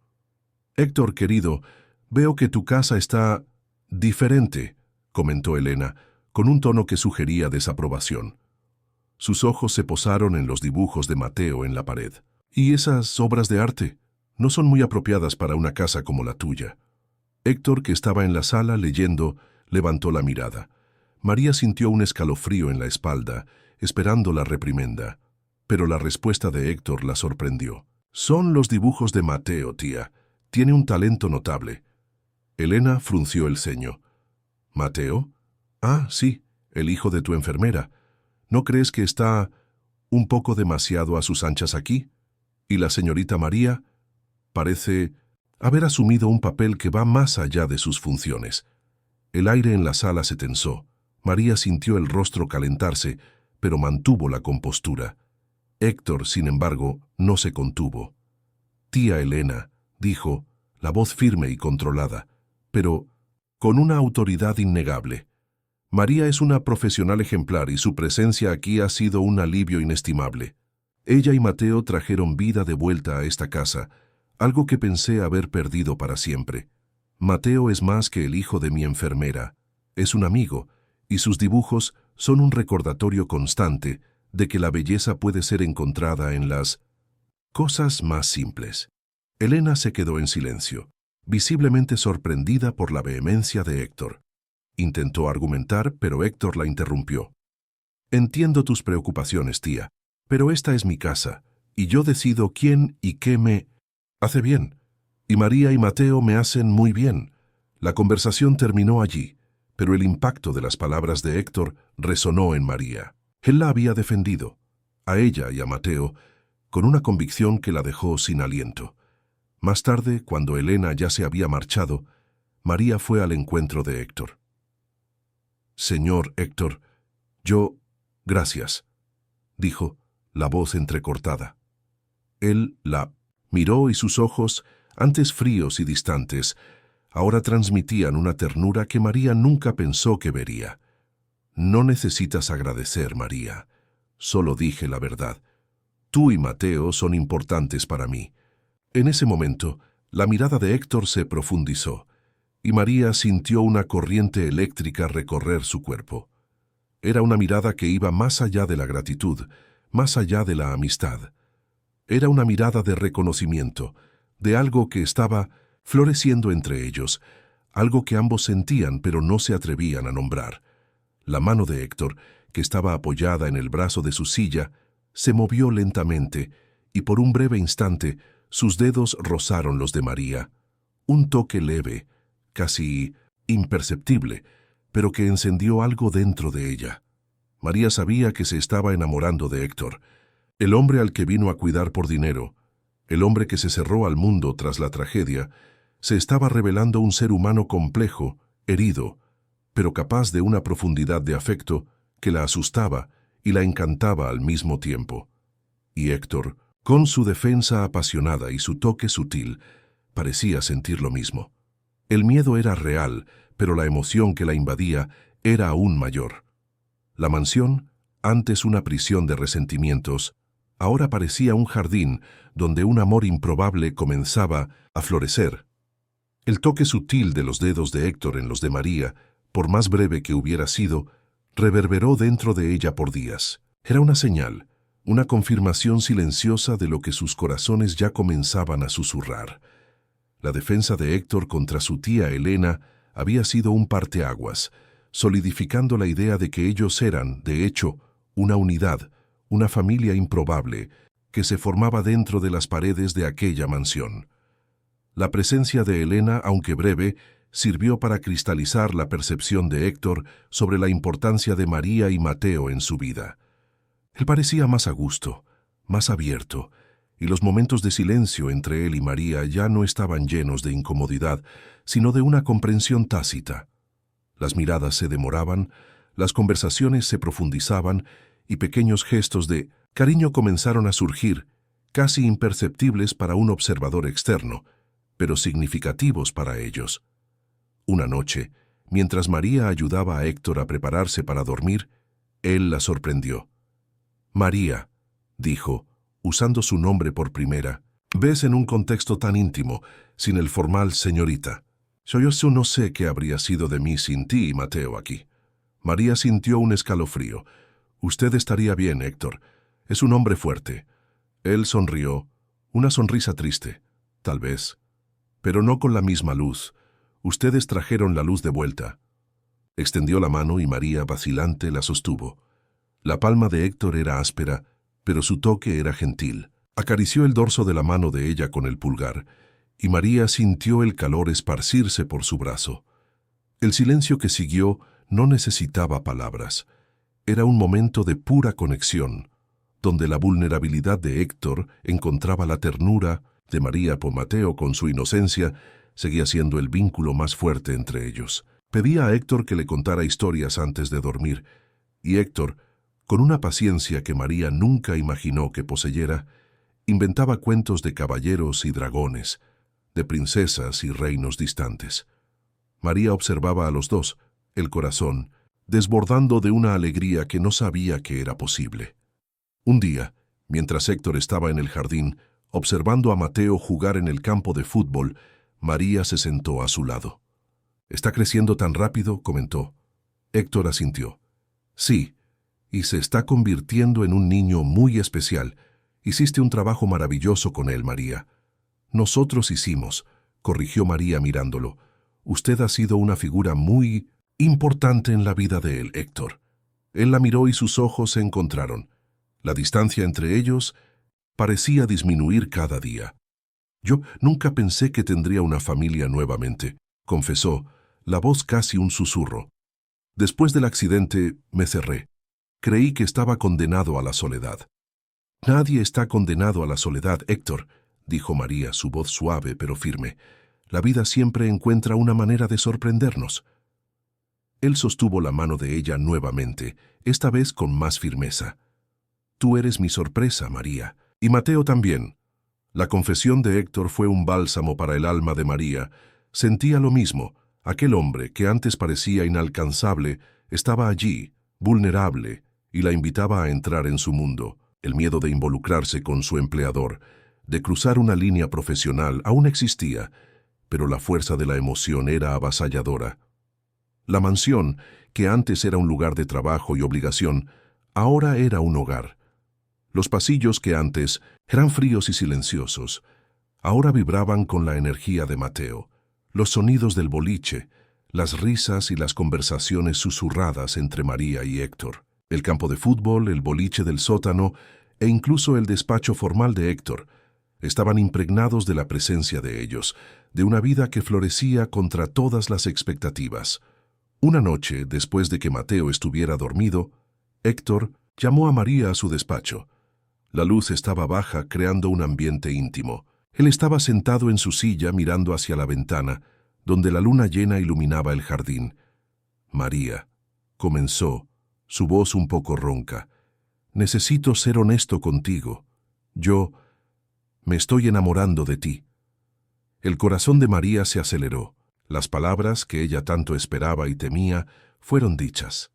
«Héctor, querido, veo que tu casa está diferente», comentó Elena, con un tono que sugería desaprobación. Sus ojos se posaron en los dibujos de Mateo en la pared. «¿Y esas obras de arte? No son muy apropiadas para una casa como la tuya». Héctor, que estaba en la sala leyendo, levantó la mirada. María sintió un escalofrío en la espalda, esperando la reprimenda, pero la respuesta de Héctor la sorprendió. «Son los dibujos de Mateo, tía. Tiene un talento notable». Elena frunció el ceño. «¿Mateo? Ah, sí, el hijo de tu enfermera. ¿No crees que está un poco demasiado a sus anchas aquí? Y la señorita María parece haber asumido un papel que va más allá de sus funciones». El aire en la sala se tensó. María sintió el rostro calentarse, pero mantuvo la compostura. Héctor, sin embargo, no se contuvo. «Tía Elena», dijo, la voz firme y controlada, pero con una autoridad innegable. «María es una profesional ejemplar y su presencia aquí ha sido un alivio inestimable. Ella y Mateo trajeron vida de vuelta a esta casa, algo que pensé haber perdido para siempre. Mateo es más que el hijo de mi enfermera, es un amigo, y sus dibujos son un recordatorio constante de que la belleza puede ser encontrada en las cosas más simples». Elena se quedó en silencio, visiblemente sorprendida por la vehemencia de Héctor. Intentó argumentar, pero Héctor la interrumpió. «Entiendo tus preocupaciones, tía, pero esta es mi casa, y yo decido quién y qué me hace bien. Y María y Mateo me hacen muy bien». La conversación terminó allí, pero el impacto de las palabras de Héctor resonó en María. Él la había defendido, a ella y a Mateo, con una convicción que la dejó sin aliento. Más tarde, cuando Elena ya se había marchado, María fue al encuentro de Héctor. «Señor Héctor, gracias», dijo, la voz entrecortada. Él la miró y sus ojos, antes fríos y distantes, ahora transmitían una ternura que María nunca pensó que vería. «No necesitas agradecer, María. Solo dije la verdad. Tú y Mateo son importantes para mí». En ese momento, la mirada de Héctor se profundizó, y María sintió una corriente eléctrica recorrer su cuerpo. Era una mirada que iba más allá de la gratitud, más allá de la amistad. Era una mirada de reconocimiento, de algo que estaba floreciendo entre ellos, algo que ambos sentían pero no se atrevían a nombrar. La mano de Héctor, que estaba apoyada en el brazo de su silla, se movió lentamente, y por un breve instante sus dedos rozaron los de María. Un toque leve, casi imperceptible, pero que encendió algo dentro de ella. María sabía que se estaba enamorando de Héctor, el hombre al que vino a cuidar por dinero, el hombre que se cerró al mundo tras la tragedia. Se estaba revelando un ser humano complejo, herido, pero capaz de una profundidad de afecto que la asustaba y la encantaba al mismo tiempo. Y Héctor, con su defensa apasionada y su toque sutil, parecía sentir lo mismo. El miedo era real, pero la emoción que la invadía era aún mayor. La mansión, antes una prisión de resentimientos, ahora parecía un jardín donde un amor improbable comenzaba a florecer. El toque sutil de los dedos de Héctor en los de María, por más breve que hubiera sido, reverberó dentro de ella por días. Era una señal, una confirmación silenciosa de lo que sus corazones ya comenzaban a susurrar. La defensa de Héctor contra su tía Elena había sido un parteaguas, solidificando la idea de que ellos eran, de hecho, una unidad, una familia improbable, que se formaba dentro de las paredes de aquella mansión. La presencia de Elena, aunque breve, sirvió para cristalizar la percepción de Héctor sobre la importancia de María y Mateo en su vida. Él parecía más a gusto, más abierto, y los momentos de silencio entre él y María ya no estaban llenos de incomodidad, sino de una comprensión tácita. Las miradas se demoraban, las conversaciones se profundizaban, y pequeños gestos de cariño comenzaron a surgir, casi imperceptibles para un observador externo, pero significativos para ellos. Una noche, mientras María ayudaba a Héctor a prepararse para dormir, él la sorprendió. «María», dijo, usando su nombre por primera, «ves en un contexto tan íntimo, sin el formal señorita. Yo no sé qué habría sido de mí sin ti y Mateo aquí». María sintió un escalofrío. «Usted estaría bien, Héctor. Es un hombre fuerte». Él sonrió, una sonrisa triste, tal vez, pero no con la misma luz. «Ustedes trajeron la luz de vuelta». Extendió la mano y María, vacilante, la sostuvo. La palma de Héctor era áspera, pero su toque era gentil. Acarició el dorso de la mano de ella con el pulgar, y María sintió el calor esparcirse por su brazo. El silencio que siguió no necesitaba palabras. Era un momento de pura conexión, donde la vulnerabilidad de Héctor encontraba la ternura de María por Mateo con su inocencia, seguía siendo el vínculo más fuerte entre ellos. Pedía a Héctor que le contara historias antes de dormir, y Héctor, con una paciencia que María nunca imaginó que poseyera, inventaba cuentos de caballeros y dragones, de princesas y reinos distantes. María observaba a los dos, el corazón, desbordando de una alegría que no sabía que era posible. Un día, mientras Héctor estaba en el jardín, observando a Mateo jugar en el campo de fútbol, María se sentó a su lado. «¿Está creciendo tan rápido?», comentó. Héctor asintió. «Sí, y se está convirtiendo en un niño muy especial. Hiciste un trabajo maravilloso con él, María». «Nosotros hicimos», corrigió María mirándolo. «Usted ha sido una figura muy importante en la vida de él, Héctor». Él la miró y sus ojos se encontraron. La distancia entre ellos parecía disminuir cada día. «Yo nunca pensé que tendría una familia nuevamente», confesó, la voz casi un susurro. «Después del accidente me cerré. Creí que estaba condenado a la soledad». «Nadie está condenado a la soledad, Héctor», dijo María, su voz suave pero firme. «La vida siempre encuentra una manera de sorprendernos». Él sostuvo la mano de ella nuevamente, esta vez con más firmeza. «Tú eres mi sorpresa, María. Y Mateo también». La confesión de Héctor fue un bálsamo para el alma de María. Sentía lo mismo. Aquel hombre, que antes parecía inalcanzable, estaba allí, vulnerable, y la invitaba a entrar en su mundo. El miedo de involucrarse con su empleador, de cruzar una línea profesional, aún existía, pero la fuerza de la emoción era avasalladora. La mansión, que antes era un lugar de trabajo y obligación, ahora era un hogar. Los pasillos que antes eran fríos y silenciosos, ahora vibraban con la energía de Mateo. Los sonidos del boliche, las risas y las conversaciones susurradas entre María y Héctor. El campo de fútbol, el boliche del sótano e incluso el despacho formal de Héctor estaban impregnados de la presencia de ellos, de una vida que florecía contra todas las expectativas. Una noche, después de que Mateo estuviera dormido, Héctor llamó a María a su despacho. La luz estaba baja, creando un ambiente íntimo. Él estaba sentado en su silla mirando hacia la ventana, donde la luna llena iluminaba el jardín. «María», comenzó, su voz un poco ronca, «necesito ser honesto contigo. Yo me estoy enamorando de ti». El corazón de María se aceleró. Las palabras que ella tanto esperaba y temía fueron dichas.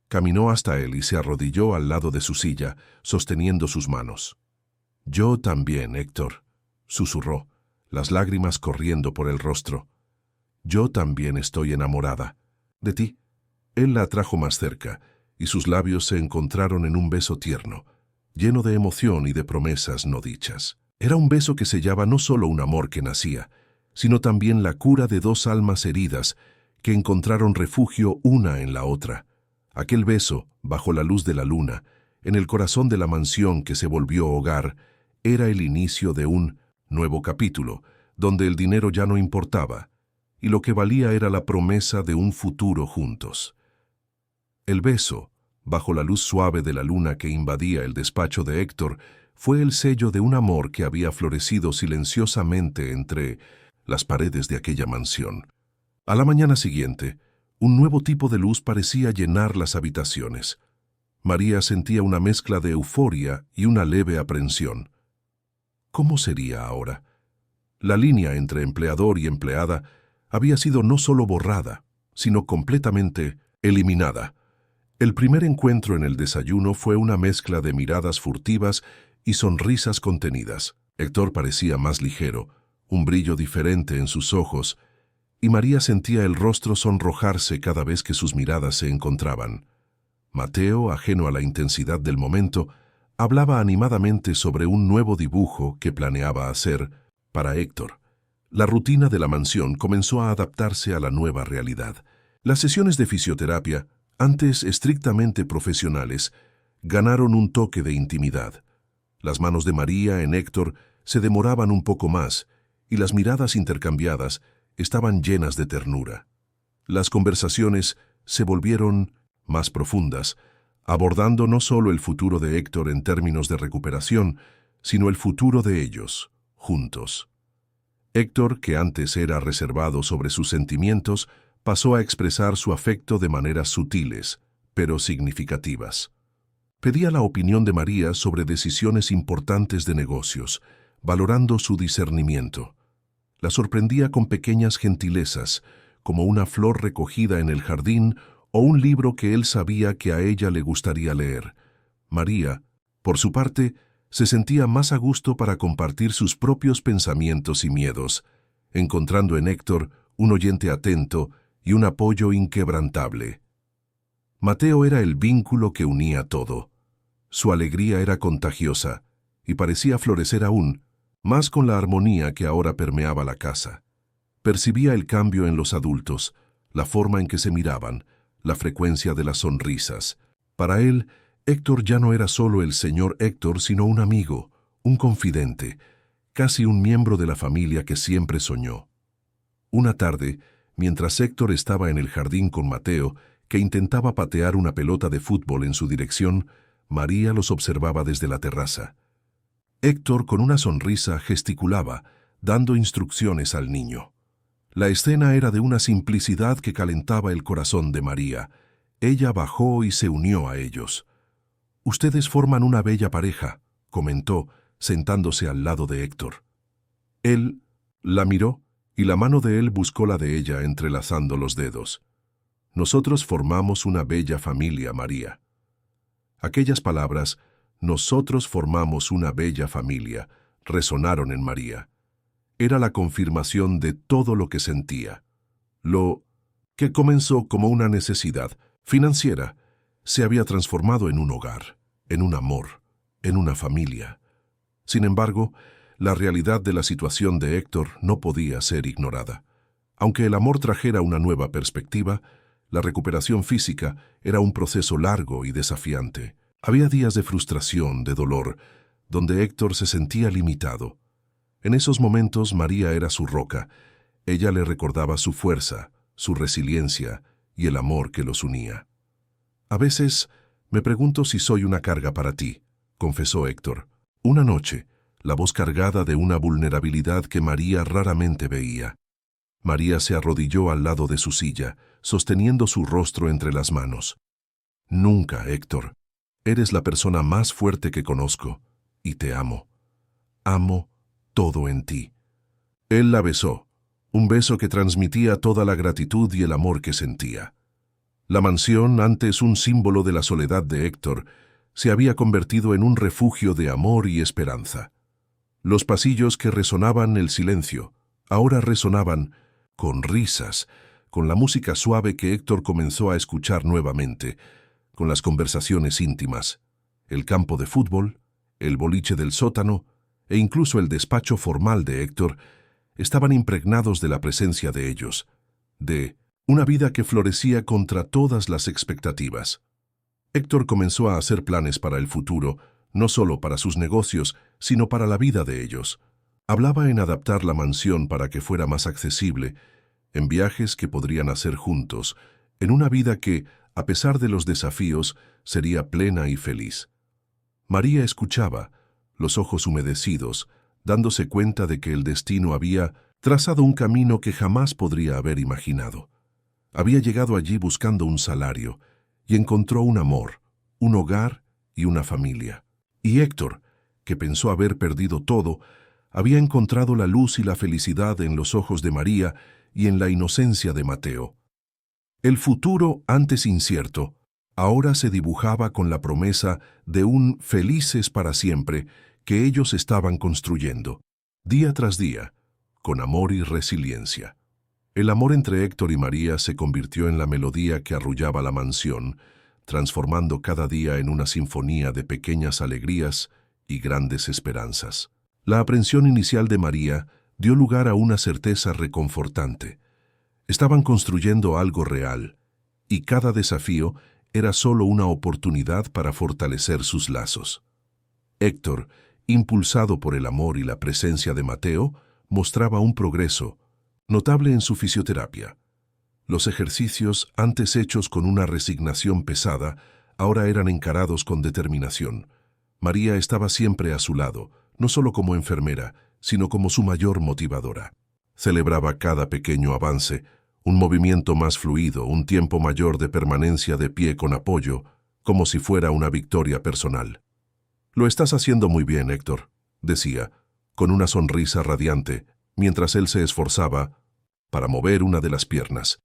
Caminó hasta él y se arrodilló al lado de su silla, sosteniendo sus manos. «Yo también, Héctor», susurró, las lágrimas corriendo por el rostro. «Yo también estoy enamorada de ti». Él la atrajo más cerca, y sus labios se encontraron en un beso tierno, lleno de emoción y de promesas no dichas. Era un beso que sellaba no solo un amor que nacía, sino también la cura de dos almas heridas que encontraron refugio una en la otra. Aquel beso, bajo la luz de la luna, en el corazón de la mansión que se volvió hogar, era el inicio de un nuevo capítulo, donde el dinero ya no importaba, y lo que valía era la promesa de un futuro juntos. El beso, bajo la luz suave de la luna que invadía el despacho de Héctor, fue el sello de un amor que había florecido silenciosamente entre las paredes de aquella mansión. A la mañana siguiente, un nuevo tipo de luz parecía llenar las habitaciones. María sentía una mezcla de euforia y una leve aprensión. ¿Cómo sería ahora? La línea entre empleador y empleada había sido no solo borrada, sino completamente eliminada. El primer encuentro en el desayuno fue una mezcla de miradas furtivas y sonrisas contenidas. Héctor parecía más ligero, un brillo diferente en sus ojos, y María sentía el rostro sonrojarse cada vez que sus miradas se encontraban. Mateo, ajeno a la intensidad del momento, hablaba animadamente sobre un nuevo dibujo que planeaba hacer para Héctor. La rutina de la mansión comenzó a adaptarse a la nueva realidad. Las sesiones de fisioterapia, antes estrictamente profesionales, ganaron un toque de intimidad. Las manos de María en Héctor se demoraban un poco más, y las miradas intercambiadas estaban llenas de ternura. Las conversaciones se volvieron más profundas, abordando no solo el futuro de Héctor en términos de recuperación, sino el futuro de ellos, juntos. Héctor, que antes era reservado sobre sus sentimientos, pasó a expresar su afecto de maneras sutiles, pero significativas. Pedía la opinión de María sobre decisiones importantes de negocios, valorando su discernimiento. La sorprendía con pequeñas gentilezas, como una flor recogida en el jardín o un libro que él sabía que a ella le gustaría leer. María, por su parte, se sentía más a gusto para compartir sus propios pensamientos y miedos, encontrando en Héctor un oyente atento y un apoyo inquebrantable. Mateo era el vínculo que unía todo. Su alegría era contagiosa y parecía florecer aún, más con la armonía que ahora permeaba la casa. Percibía el cambio en los adultos, la forma en que se miraban, la frecuencia de las sonrisas. Para él, Héctor ya no era solo el señor Héctor, sino un amigo, un confidente, casi un miembro de la familia que siempre soñó. Una tarde, mientras Héctor estaba en el jardín con Mateo, que intentaba patear una pelota de fútbol en su dirección, María los observaba desde la terraza. Héctor, con una sonrisa, gesticulaba, dando instrucciones al niño. La escena era de una simplicidad que calentaba el corazón de María. Ella bajó y se unió a ellos. «Ustedes forman una bella pareja», comentó, sentándose al lado de Héctor. Él la miró y la mano de él buscó la de ella entrelazando los dedos. «Nosotros formamos una bella familia, María». Aquellas palabras, «nosotros formamos una bella familia», resonaron en María. Era la confirmación de todo lo que sentía. Lo que comenzó como una necesidad financiera se había transformado en un hogar, en un amor, en una familia. Sin embargo, la realidad de la situación de Héctor no podía ser ignorada. Aunque el amor trajera una nueva perspectiva, la recuperación física era un proceso largo y desafiante. Había días de frustración, de dolor, donde Héctor se sentía limitado. En esos momentos María era su roca. Ella le recordaba su fuerza, su resiliencia y el amor que los unía. «A veces me pregunto si soy una carga para ti», confesó Héctor. Una noche, la voz cargada de una vulnerabilidad que María raramente veía. María se arrodilló al lado de su silla, sosteniendo su rostro entre las manos. «Nunca, Héctor. Eres la persona más fuerte que conozco, y te amo. Amo todo en ti». Él la besó, un beso que transmitía toda la gratitud y el amor que sentía. La mansión, antes un símbolo de la soledad de Héctor, se había convertido en un refugio de amor y esperanza. Los pasillos que resonaban el silencio, ahora resonaban con risas, con la música suave que Héctor comenzó a escuchar nuevamente, con las conversaciones íntimas, el campo de fútbol, el boliche del sótano e incluso el despacho formal de Héctor estaban impregnados de la presencia de ellos, de una vida que florecía contra todas las expectativas. Héctor comenzó a hacer planes para el futuro, no solo para sus negocios, sino para la vida de ellos. Hablaba en adaptar la mansión para que fuera más accesible, en viajes que podrían hacer juntos, en una vida que, a pesar de los desafíos, sería plena y feliz. María escuchaba, los ojos humedecidos, dándose cuenta de que el destino había trazado un camino que jamás podría haber imaginado. Había llegado allí buscando un salario y encontró un amor, un hogar y una familia. Y Héctor, que pensó haber perdido todo, Había encontrado la luz y la felicidad en los ojos de María y en la inocencia de Mateo. El futuro, antes incierto, ahora se dibujaba con la promesa de un felices para siempre que ellos estaban construyendo, día tras día, con amor y resiliencia. El amor entre Héctor y María se convirtió en la melodía que arrullaba la mansión, transformando cada día en una sinfonía de pequeñas alegrías y grandes esperanzas. La aprensión inicial de María dio lugar a una certeza reconfortante. Estaban construyendo algo real, y cada desafío era solo una oportunidad para fortalecer sus lazos. Héctor, impulsado por el amor y la presencia de Mateo, mostraba un progreso notable en su fisioterapia. Los ejercicios, antes hechos con una resignación pesada, ahora eran encarados con determinación. María estaba siempre a su lado, no solo como enfermera, sino como su mayor motivadora. Celebraba cada pequeño avance, un movimiento más fluido, un tiempo mayor de permanencia de pie con apoyo, como si fuera una victoria personal. «Lo estás haciendo muy bien, Héctor», decía, con una sonrisa radiante, mientras él se esforzaba para mover una de las piernas.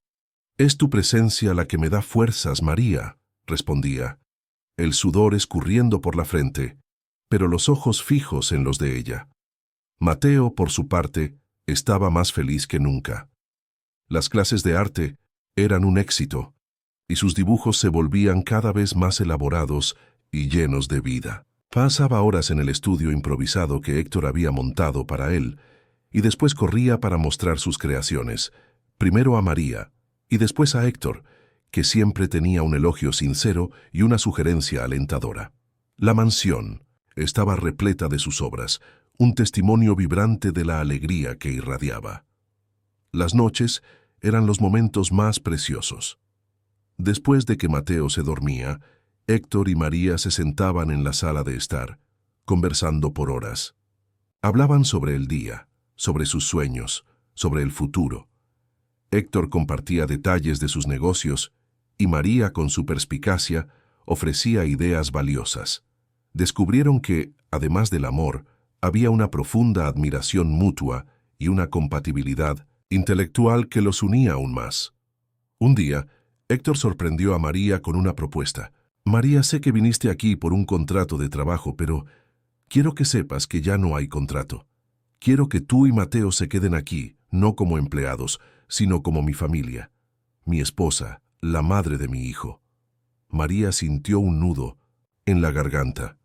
«Es tu presencia la que me da fuerzas, María», respondía, el sudor escurriendo por la frente, pero los ojos fijos en los de ella. Mateo, por su parte, estaba más feliz que nunca. Las clases de arte eran un éxito, y sus dibujos se volvían cada vez más elaborados y llenos de vida. Pasaba horas en el estudio improvisado que Héctor había montado para él, y después corría para mostrar sus creaciones, primero a María, y después a Héctor, que siempre tenía un elogio sincero y una sugerencia alentadora. La mansión estaba repleta de sus obras, un testimonio vibrante de la alegría que irradiaba. Las noches eran los momentos más preciosos. Después de que Mateo se dormía, Héctor y María se sentaban en la sala de estar, conversando por horas. Hablaban sobre el día, sobre sus sueños, sobre el futuro. Héctor compartía detalles de sus negocios y María, con su perspicacia, ofrecía ideas valiosas. Descubrieron que, además del amor, había una profunda admiración mutua y una compatibilidad intelectual que los unía aún más. Un día, Héctor sorprendió a María con una propuesta. «María, sé que viniste aquí por un contrato de trabajo, pero quiero que sepas que ya no hay contrato. Quiero que tú y Mateo se queden aquí, no como empleados, sino como mi familia, mi esposa, la madre de mi hijo». María sintió un nudo en la garganta.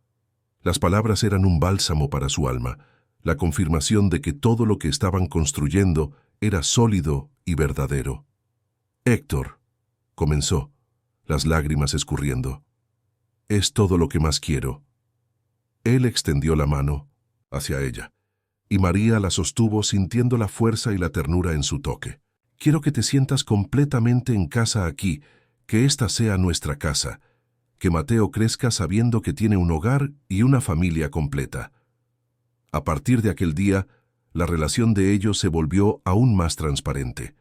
Las palabras eran un bálsamo para su alma, la confirmación de que todo lo que estaban construyendo era sólido y verdadero. «Héctor», comenzó, las lágrimas escurriendo, «es todo lo que más quiero». Él extendió la mano hacia ella, y María la sostuvo sintiendo la fuerza y la ternura en su toque. «Quiero que te sientas completamente en casa aquí, que esta sea nuestra casa, que Mateo crezca sabiendo que tiene un hogar y una familia completa». A partir de aquel día, la relación de ellos se volvió aún más transparente.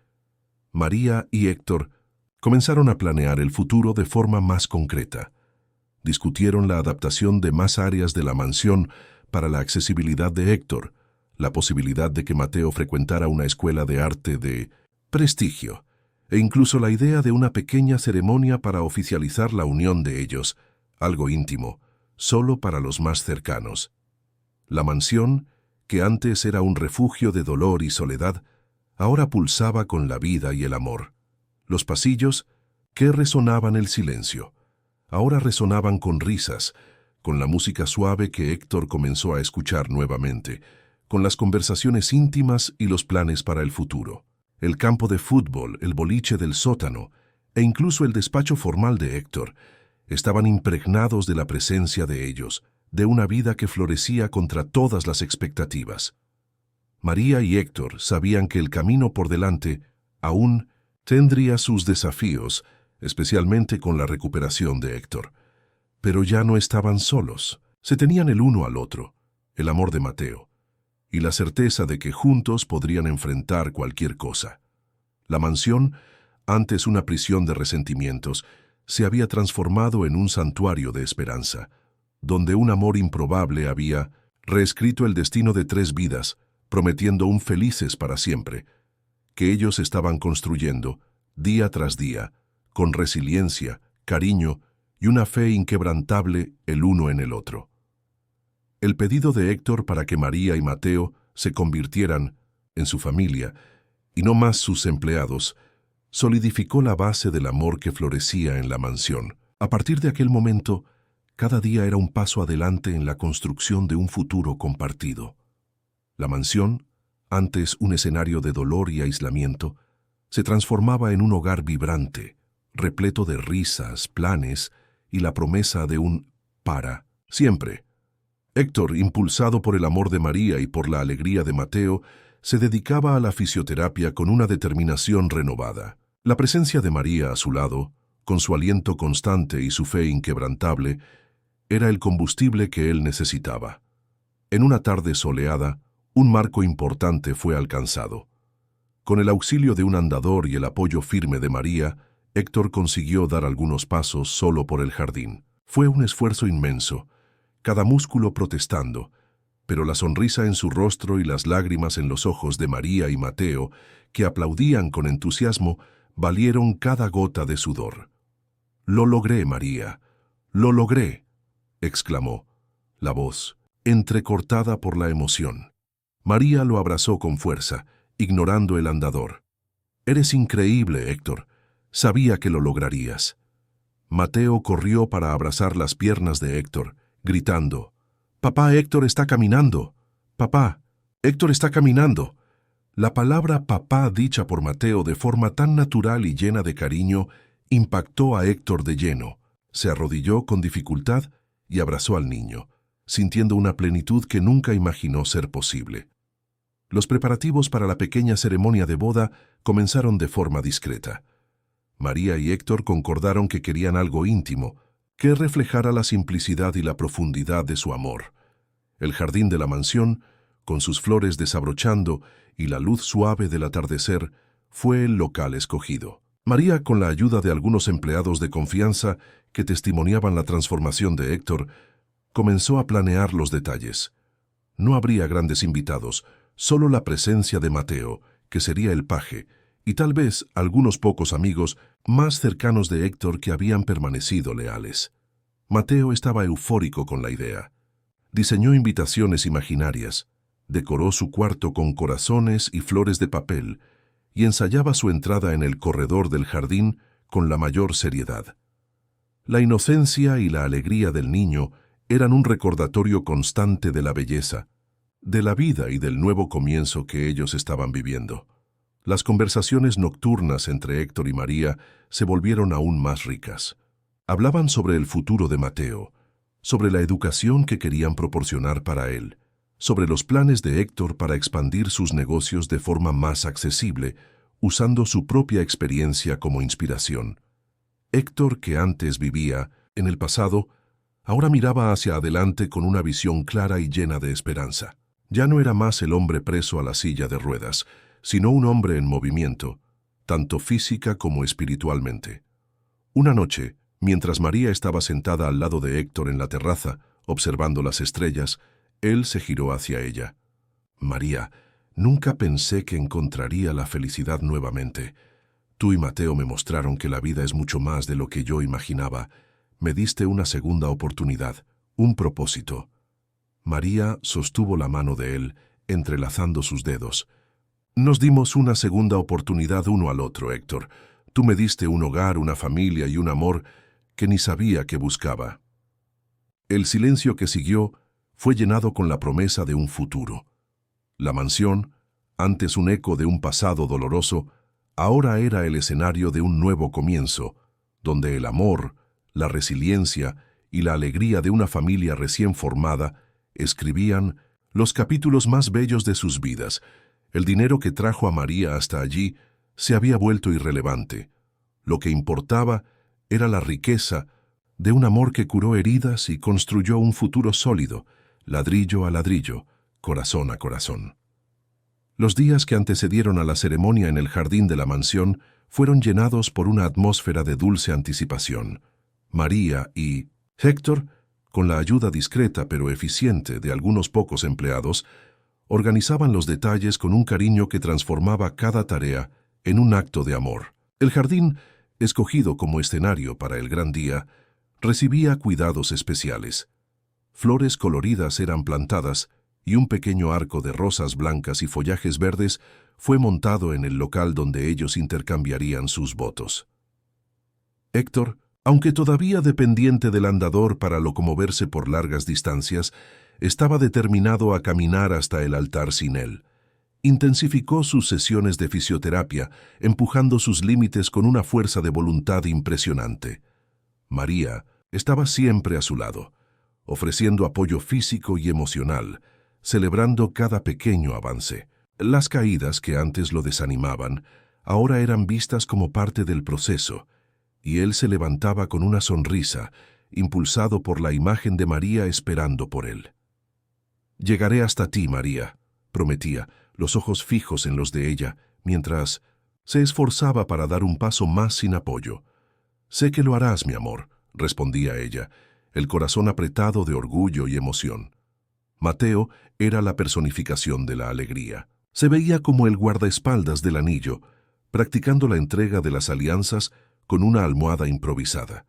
María y Héctor comenzaron a planear el futuro de forma más concreta. Discutieron la adaptación de más áreas de la mansión para la accesibilidad de Héctor, la posibilidad de que Mateo frecuentara una escuela de arte de prestigio, e incluso la idea de una pequeña ceremonia para oficializar la unión de ellos, algo íntimo, solo para los más cercanos. La mansión, que antes era un refugio de dolor y soledad, ahora pulsaba con la vida y el amor. Los pasillos, que resonaban el silencio, ahora resonaban con risas, con la música suave que Héctor comenzó a escuchar nuevamente, con las conversaciones íntimas y los planes para el futuro. El campo de fútbol, el boliche del sótano, e incluso el despacho formal de Héctor, estaban impregnados de la presencia de ellos, de una vida que florecía contra todas las expectativas. María y Héctor sabían que el camino por delante aún tendría sus desafíos, especialmente con la recuperación de Héctor. Pero ya no estaban solos. Se tenían el uno al otro, el amor de Mateo, y la certeza de que juntos podrían enfrentar cualquier cosa. La mansión, antes una prisión de resentimientos, se había transformado en un santuario de esperanza, donde un amor improbable había reescrito el destino de 3 vidas, prometiendo un felices para siempre, que ellos estaban construyendo, día tras día, con resiliencia, cariño y una fe inquebrantable el uno en el otro. El pedido de Héctor para que María y Mateo se convirtieran en su familia, y no más sus empleados, solidificó la base del amor que florecía en la mansión. A partir de aquel momento, cada día era un paso adelante en la construcción de un futuro compartido. La mansión, antes un escenario de dolor y aislamiento, se transformaba en un hogar vibrante, repleto de risas, planes y la promesa de un para siempre. Héctor, impulsado por el amor de María y por la alegría de Mateo, se dedicaba a la fisioterapia con una determinación renovada. La presencia de María a su lado, con su aliento constante y su fe inquebrantable, era el combustible que él necesitaba. En una tarde soleada, un marco importante fue alcanzado. Con el auxilio de un andador y el apoyo firme de María, Héctor consiguió dar algunos pasos solo por el jardín. Fue un esfuerzo inmenso, cada músculo protestando, pero la sonrisa en su rostro y las lágrimas en los ojos de María y Mateo, que aplaudían con entusiasmo, valieron cada gota de sudor. «Lo logré, María, lo logré», exclamó, la voz entrecortada por la emoción. María lo abrazó con fuerza, ignorando el andador. «Eres increíble, Héctor. Sabía que lo lograrías». Mateo corrió para abrazar las piernas de Héctor, gritando, «Papá, Héctor está caminando. Papá, Héctor está caminando». La palabra papá dicha por Mateo de forma tan natural y llena de cariño impactó a Héctor de lleno. Se arrodilló con dificultad y abrazó al niño, sintiendo una plenitud que nunca imaginó ser posible. Los preparativos para la pequeña ceremonia de boda comenzaron de forma discreta. María y Héctor concordaron que querían algo íntimo, que reflejara la simplicidad y la profundidad de su amor. El jardín de la mansión, con sus flores desabrochando y la luz suave del atardecer, fue el local escogido. María, con la ayuda de algunos empleados de confianza que testimoniaban la transformación de Héctor, comenzó a planear los detalles. No habría grandes invitados, solo la presencia de Mateo, que sería el paje, y tal vez algunos pocos amigos más cercanos de Héctor que habían permanecido leales. Mateo estaba eufórico con la idea. Diseñó invitaciones imaginarias, decoró su cuarto con corazones y flores de papel, y ensayaba su entrada en el corredor del jardín con la mayor seriedad. La inocencia y la alegría del niño eran un recordatorio constante de la belleza, de la vida y del nuevo comienzo que ellos estaban viviendo. Las conversaciones nocturnas entre Héctor y María se volvieron aún más ricas. Hablaban sobre el futuro de Mateo, sobre la educación que querían proporcionar para él, sobre los planes de Héctor para expandir sus negocios de forma más accesible, usando su propia experiencia como inspiración. Héctor, que antes vivía en el pasado, ahora miraba hacia adelante con una visión clara y llena de esperanza. Ya no era más el hombre preso a la silla de ruedas, sino un hombre en movimiento, tanto física como espiritualmente. Una noche, mientras María estaba sentada al lado de Héctor en la terraza, observando las estrellas, él se giró hacia ella. «María, nunca pensé que encontraría la felicidad nuevamente. Tú y Mateo me mostraron que la vida es mucho más de lo que yo imaginaba. Me diste una segunda oportunidad, un propósito». María sostuvo la mano de él, entrelazando sus dedos. «Nos dimos una segunda oportunidad uno al otro, Héctor. Tú me diste un hogar, una familia y un amor que ni sabía que buscaba». El silencio que siguió fue llenado con la promesa de un futuro. La mansión, antes un eco de un pasado doloroso, ahora era el escenario de un nuevo comienzo, donde el amor, la resiliencia y la alegría de una familia recién formada escribían los capítulos más bellos de sus vidas. El dinero que trajo a María hasta allí se había vuelto irrelevante. Lo que importaba era la riqueza de un amor que curó heridas y construyó un futuro sólido, ladrillo a ladrillo, corazón a corazón. Los días que antecedieron a la ceremonia en el jardín de la mansión fueron llenados por una atmósfera de dulce anticipación. María y Héctor Con la ayuda discreta pero eficiente de algunos pocos empleados, organizaban los detalles con un cariño que transformaba cada tarea en un acto de amor. El jardín, escogido como escenario para el gran día, recibía cuidados especiales. Flores coloridas eran plantadas y un pequeño arco de rosas blancas y follajes verdes fue montado en el local donde ellos intercambiarían sus votos. Héctor, aunque todavía dependiente del andador para locomoverse por largas distancias, estaba determinado a caminar hasta el altar sin él. Intensificó sus sesiones de fisioterapia, empujando sus límites con una fuerza de voluntad impresionante. María estaba siempre a su lado, ofreciendo apoyo físico y emocional, celebrando cada pequeño avance. Las caídas que antes lo desanimaban, ahora eran vistas como parte del proceso, y él se levantaba con una sonrisa, impulsado por la imagen de María esperando por él. «Llegaré hasta ti, María», prometía, los ojos fijos en los de ella, mientras se esforzaba para dar un paso más sin apoyo. «Sé que lo harás, mi amor», respondía ella, el corazón apretado de orgullo y emoción. Mateo era la personificación de la alegría. Se veía como el guardaespaldas del anillo, practicando la entrega de las alianzas con una almohada improvisada.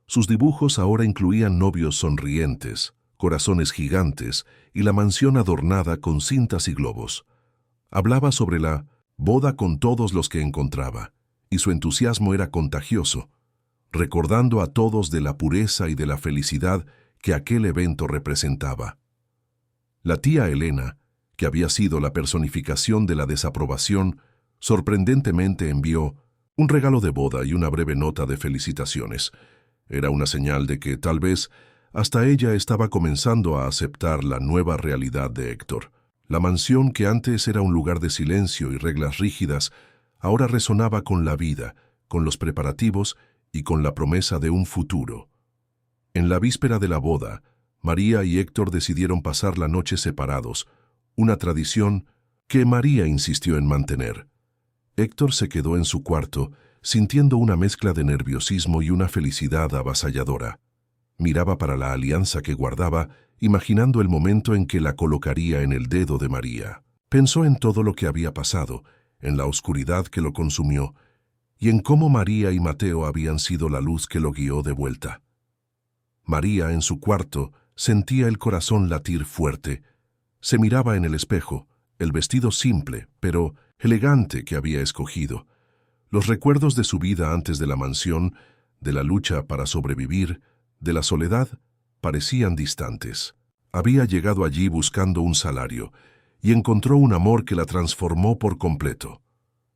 Sus dibujos ahora incluían novios sonrientes, corazones gigantes y la mansión adornada con cintas y globos. Hablaba sobre la boda con todos los que encontraba, y su entusiasmo era contagioso, recordando a todos de la pureza y de la felicidad que aquel evento representaba. La tía Elena, que había sido la personificación de la desaprobación, sorprendentemente envió un regalo de boda y una breve nota de felicitaciones. Era una señal de que, tal vez, hasta ella estaba comenzando a aceptar la nueva realidad de Héctor. La mansión, que antes era un lugar de silencio y reglas rígidas, ahora resonaba con la vida, con los preparativos y con la promesa de un futuro. En la víspera de la boda, María y Héctor decidieron pasar la noche separados, una tradición que María insistió en mantener. Héctor se quedó en su cuarto, sintiendo una mezcla de nerviosismo y una felicidad avasalladora. Miraba para la alianza que guardaba, imaginando el momento en que la colocaría en el dedo de María. Pensó en todo lo que había pasado, en la oscuridad que lo consumió, y en cómo María y Mateo habían sido la luz que lo guió de vuelta. María, en su cuarto, sentía el corazón latir fuerte. Se miraba en el espejo, el vestido simple, pero elegante que había escogido. Los recuerdos de su vida antes de la mansión, de la lucha para sobrevivir, de la soledad, parecían distantes. Había llegado allí buscando un salario y encontró un amor que la transformó por completo.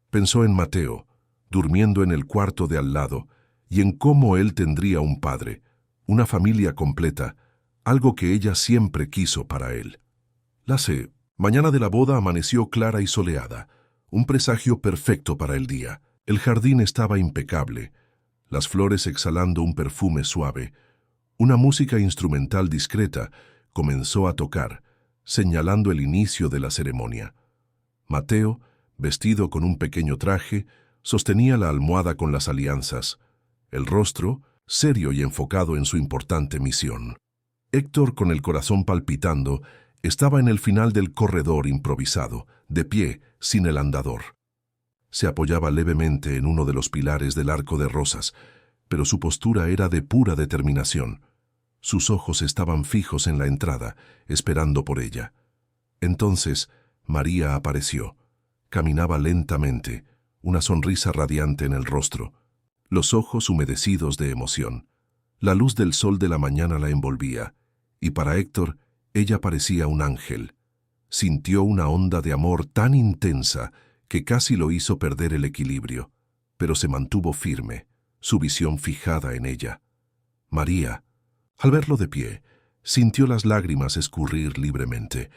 Pensó en Mateo, durmiendo en el cuarto de al lado, y en cómo él tendría un padre, una familia completa, algo que ella siempre quiso para él. La mañana de la boda amaneció clara y soleada, un presagio perfecto para el día. El jardín estaba impecable, las flores exhalando un perfume suave. Una música instrumental discreta comenzó a tocar, señalando el inicio de la ceremonia. Mateo, vestido con un pequeño traje, sostenía la almohada con las alianzas, el rostro serio y enfocado en su importante misión. Héctor, con el corazón palpitando, estaba en el final del corredor improvisado, de pie, sin el andador. Se apoyaba levemente en uno de los pilares del arco de rosas, pero su postura era de pura determinación. Sus ojos estaban fijos en la entrada, esperando por ella. Entonces, María apareció. Caminaba lentamente, una sonrisa radiante en el rostro, los ojos humedecidos de emoción. La luz del sol de la mañana la envolvía, y para Héctor, ella parecía un ángel. Sintió una onda de amor tan intensa que casi lo hizo perder el equilibrio, pero se mantuvo firme, su visión fijada en ella. María, al verlo de pie, sintió las lágrimas escurrir libremente.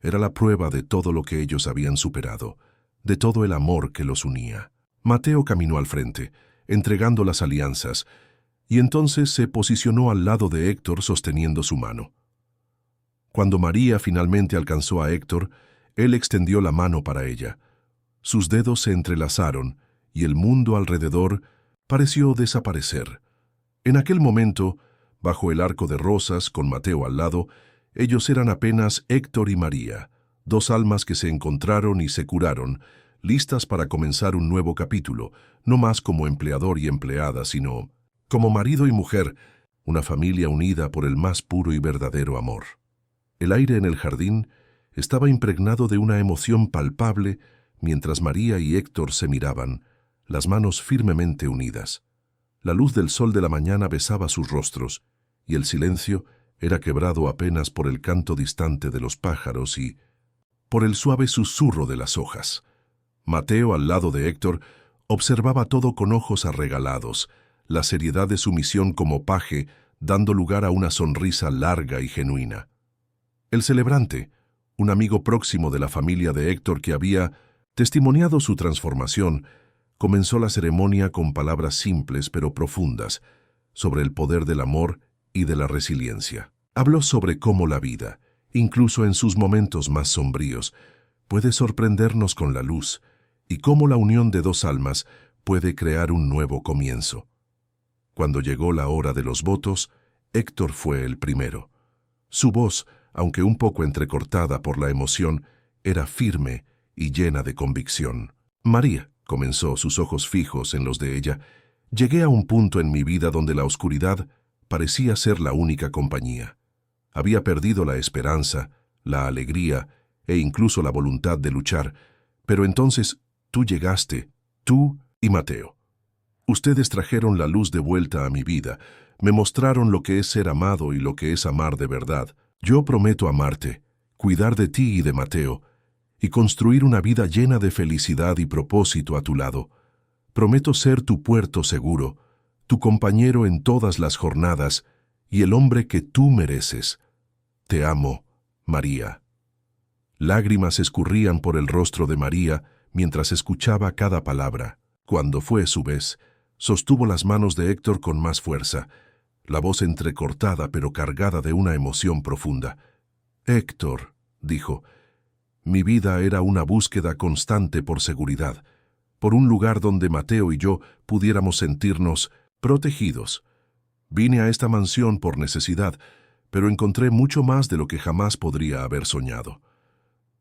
Era la prueba de todo lo que ellos habían superado, de todo el amor que los unía. Mateo caminó al frente, entregando las alianzas, y entonces se posicionó al lado de Héctor sosteniendo su mano. Cuando María finalmente alcanzó a Héctor, él extendió la mano para ella. Sus dedos se entrelazaron y el mundo alrededor pareció desaparecer. En aquel momento, Bajo el arco de rosas, con Mateo al lado, ellos eran apenas Héctor y María, dos almas que se encontraron y se curaron, listas para comenzar un nuevo capítulo, no más como empleador y empleada, sino como marido y mujer, una familia unida por el más puro y verdadero amor. El aire en el jardín estaba impregnado de una emoción palpable mientras María y Héctor se miraban, las manos firmemente unidas. La luz del sol de la mañana besaba sus rostros, y el silencio era quebrado apenas por el canto distante de los pájaros y por el suave susurro de las hojas. Mateo, al lado de Héctor, observaba todo con ojos arregalados, la seriedad de su misión como paje dando lugar a una sonrisa larga y genuina. El celebrante, un amigo próximo de la familia de Héctor que había testimoniado su transformación, comenzó la ceremonia con palabras simples pero profundas sobre el poder del amor y de la resiliencia. Habló sobre cómo la vida, incluso en sus momentos más sombríos, puede sorprendernos con la luz y cómo la unión de dos almas puede crear un nuevo comienzo. Cuando llegó la hora de los votos, Héctor fue el primero. Su voz, aunque un poco entrecortada por la emoción, era firme y llena de convicción. María, comenzó, sus ojos fijos en los de ella, llegué a un punto en mi vida donde la oscuridad parecía ser la única compañía. Había perdido la esperanza, la alegría e incluso la voluntad de luchar, pero entonces tú llegaste, tú y Mateo. Ustedes trajeron la luz de vuelta a mi vida, me mostraron lo que es ser amado y lo que es amar de verdad. Yo prometo amarte, cuidar de ti y de Mateo, y construir una vida llena de felicidad y propósito a tu lado. Prometo ser tu puerto seguro, tu compañero en todas las jornadas y el hombre que tú mereces. Te amo, María. Lágrimas escurrían por el rostro de María mientras escuchaba cada palabra. Cuando fue su vez, sostuvo las manos de Héctor con más fuerza, la voz entrecortada pero cargada de una emoción profunda. Héctor, dijo, mi vida era una búsqueda constante por seguridad, por un lugar donde Mateo y yo pudiéramos sentirnos protegidos. Vine a esta mansión por necesidad, pero encontré mucho más de lo que jamás podría haber soñado.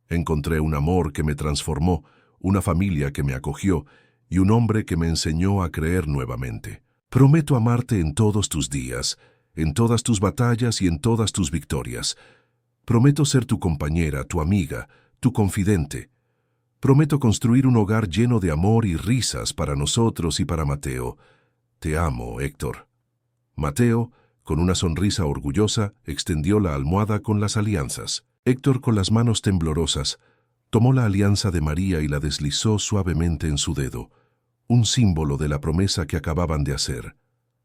Encontré un amor que me transformó, una familia que me acogió y un hombre que me enseñó a creer nuevamente. Prometo amarte en todos tus días, en todas tus batallas y en todas tus victorias. Prometo ser tu compañera, tu amiga, tu confidente. Prometo construir un hogar lleno de amor y risas para nosotros y para Mateo. Te amo, Héctor. Mateo, con una sonrisa orgullosa, extendió la almohada con las alianzas. Héctor, con las manos temblorosas, tomó la alianza de María y la deslizó suavemente en su dedo, un símbolo de la promesa que acababan de hacer.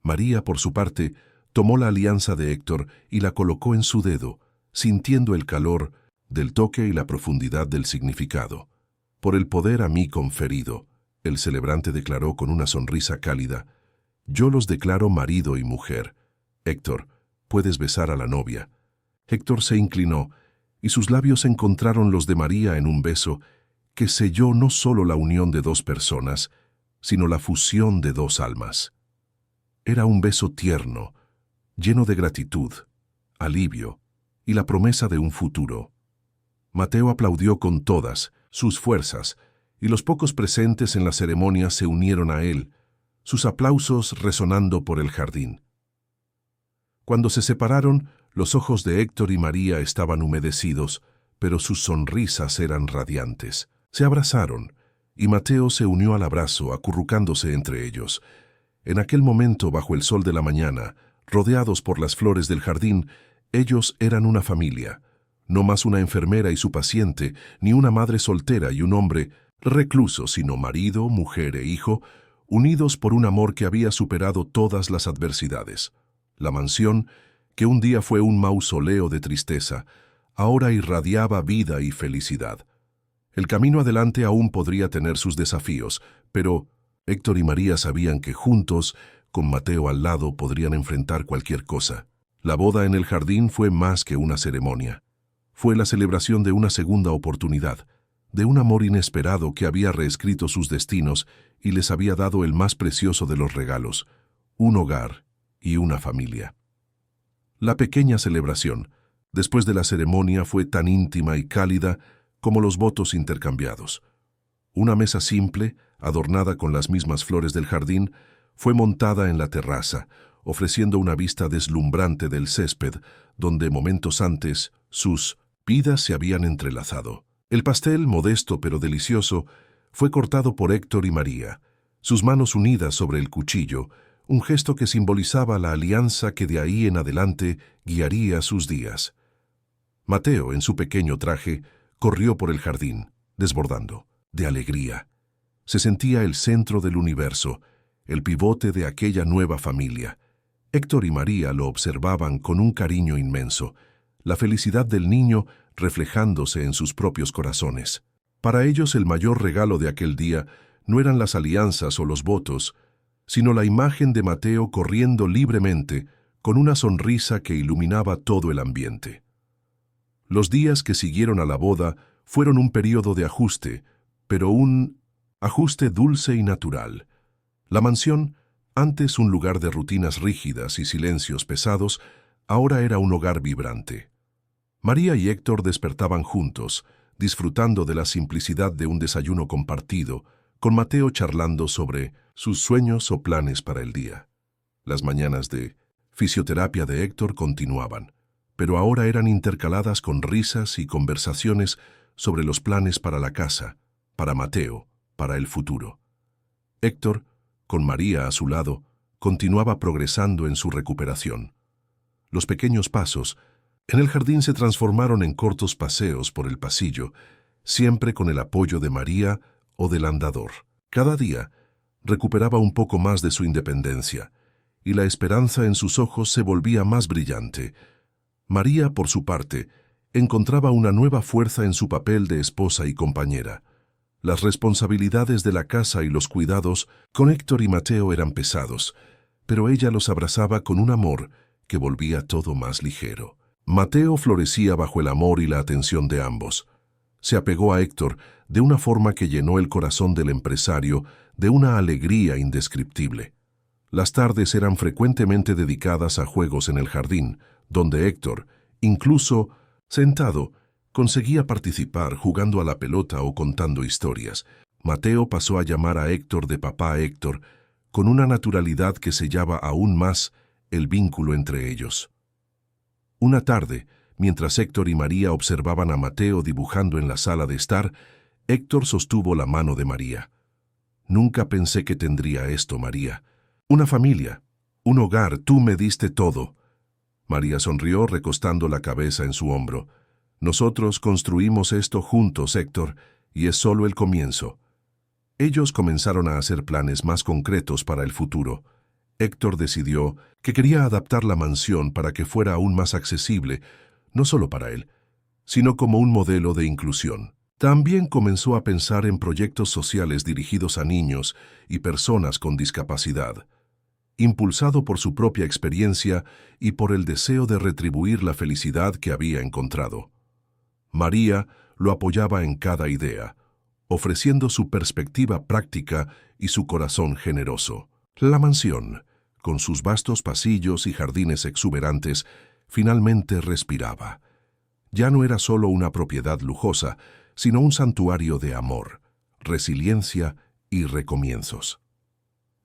María, por su parte, tomó la alianza de Héctor y la colocó en su dedo, sintiendo el calor del toque y la profundidad del significado. Por el poder a mí conferido, el celebrante declaró con una sonrisa cálida, yo los declaro marido y mujer. Héctor, puedes besar a la novia. Héctor se inclinó, y sus labios encontraron los de María en un beso que selló no solo la unión de dos personas, sino la fusión de dos almas. Era un beso tierno, lleno de gratitud, alivio y la promesa de un futuro. Mateo aplaudió con todas sus fuerzas, y los pocos presentes en la ceremonia se unieron a él, sus aplausos resonando por el jardín. Cuando se separaron, los ojos de Héctor y María estaban humedecidos, pero sus sonrisas eran radiantes. Se abrazaron, y Mateo se unió al abrazo, acurrucándose entre ellos. En aquel momento, bajo el sol de la mañana, rodeados por las flores del jardín, ellos eran una familia, no más una enfermera y su paciente, ni una madre soltera y un hombre recluso, sino marido, mujer e hijo, unidos por un amor que había superado todas las adversidades. La mansión, que un día fue un mausoleo de tristeza, ahora irradiaba vida y felicidad. El camino adelante aún podría tener sus desafíos, pero Héctor y María sabían que juntos, con Mateo al lado, podrían enfrentar cualquier cosa. La boda en el jardín fue más que una ceremonia. Fue la celebración de una segunda oportunidad, de un amor inesperado que había reescrito sus destinos y les había dado el más precioso de los regalos, un hogar y una familia. La pequeña celebración, después de la ceremonia, fue tan íntima y cálida como los votos intercambiados. Una mesa simple, adornada con las mismas flores del jardín, fue montada en la terraza, ofreciendo una vista deslumbrante del césped, donde momentos antes sus vidas se habían entrelazado. El pastel, modesto pero delicioso, fue cortado por Héctor y María, sus manos unidas sobre el cuchillo, un gesto que simbolizaba la alianza que de ahí en adelante guiaría sus días. Mateo, en su pequeño traje, corrió por el jardín, desbordando de alegría. Se sentía el centro del universo, el pivote de aquella nueva familia. Héctor y María lo observaban con un cariño inmenso, la felicidad del niño reflejándose en sus propios corazones. Para ellos el mayor regalo de aquel día no eran las alianzas o los votos, sino la imagen de Mateo corriendo libremente, con una sonrisa que iluminaba todo el ambiente. Los días que siguieron a la boda fueron un período de ajuste, pero un ajuste dulce y natural. La mansión, antes un lugar de rutinas rígidas y silencios pesados, ahora era un hogar vibrante. María y Héctor despertaban juntos, disfrutando de la simplicidad de un desayuno compartido, con Mateo charlando sobre sus sueños o planes para el día. Las mañanas de fisioterapia de Héctor continuaban, pero ahora eran intercaladas con risas y conversaciones sobre los planes para la casa, para Mateo, para el futuro. Héctor, con María a su lado, continuaba progresando en su recuperación. Los pequeños pasos en el jardín se transformaron en cortos paseos por el pasillo, siempre con el apoyo de María o del andador. Cada día recuperaba un poco más de su independencia, y la esperanza en sus ojos se volvía más brillante. María, por su parte, encontraba una nueva fuerza en su papel de esposa y compañera. Las responsabilidades de la casa y los cuidados con Héctor y Mateo eran pesados, pero ella los abrazaba con un amor que volvía todo más ligero. Mateo florecía bajo el amor y la atención de ambos. Se apegó a Héctor de una forma que llenó el corazón del empresario de una alegría indescriptible. Las tardes eran frecuentemente dedicadas a juegos en el jardín, donde Héctor, incluso sentado, conseguía participar jugando a la pelota o contando historias. Mateo pasó a llamar a Héctor de papá Héctor, con una naturalidad que sellaba aún más el vínculo entre ellos. Una tarde, mientras Héctor y María observaban a Mateo dibujando en la sala de estar, Héctor sostuvo la mano de María. «Nunca pensé que tendría esto, María. Una familia, un hogar, tú me diste todo». María sonrió recostando la cabeza en su hombro. «Nosotros construimos esto juntos, Héctor, y es solo el comienzo». Ellos comenzaron a hacer planes más concretos para el futuro. Héctor decidió que quería adaptar la mansión para que fuera aún más accesible, no solo para él, sino como un modelo de inclusión. También comenzó a pensar en proyectos sociales dirigidos a niños y personas con discapacidad. Impulsado por su propia experiencia y por el deseo de retribuir la felicidad que había encontrado. María lo apoyaba en cada idea, ofreciendo su perspectiva práctica y su corazón generoso. La mansión, con sus vastos pasillos y jardines exuberantes, finalmente respiraba. Ya no era solo una propiedad lujosa, sino un santuario de amor, resiliencia y recomienzos.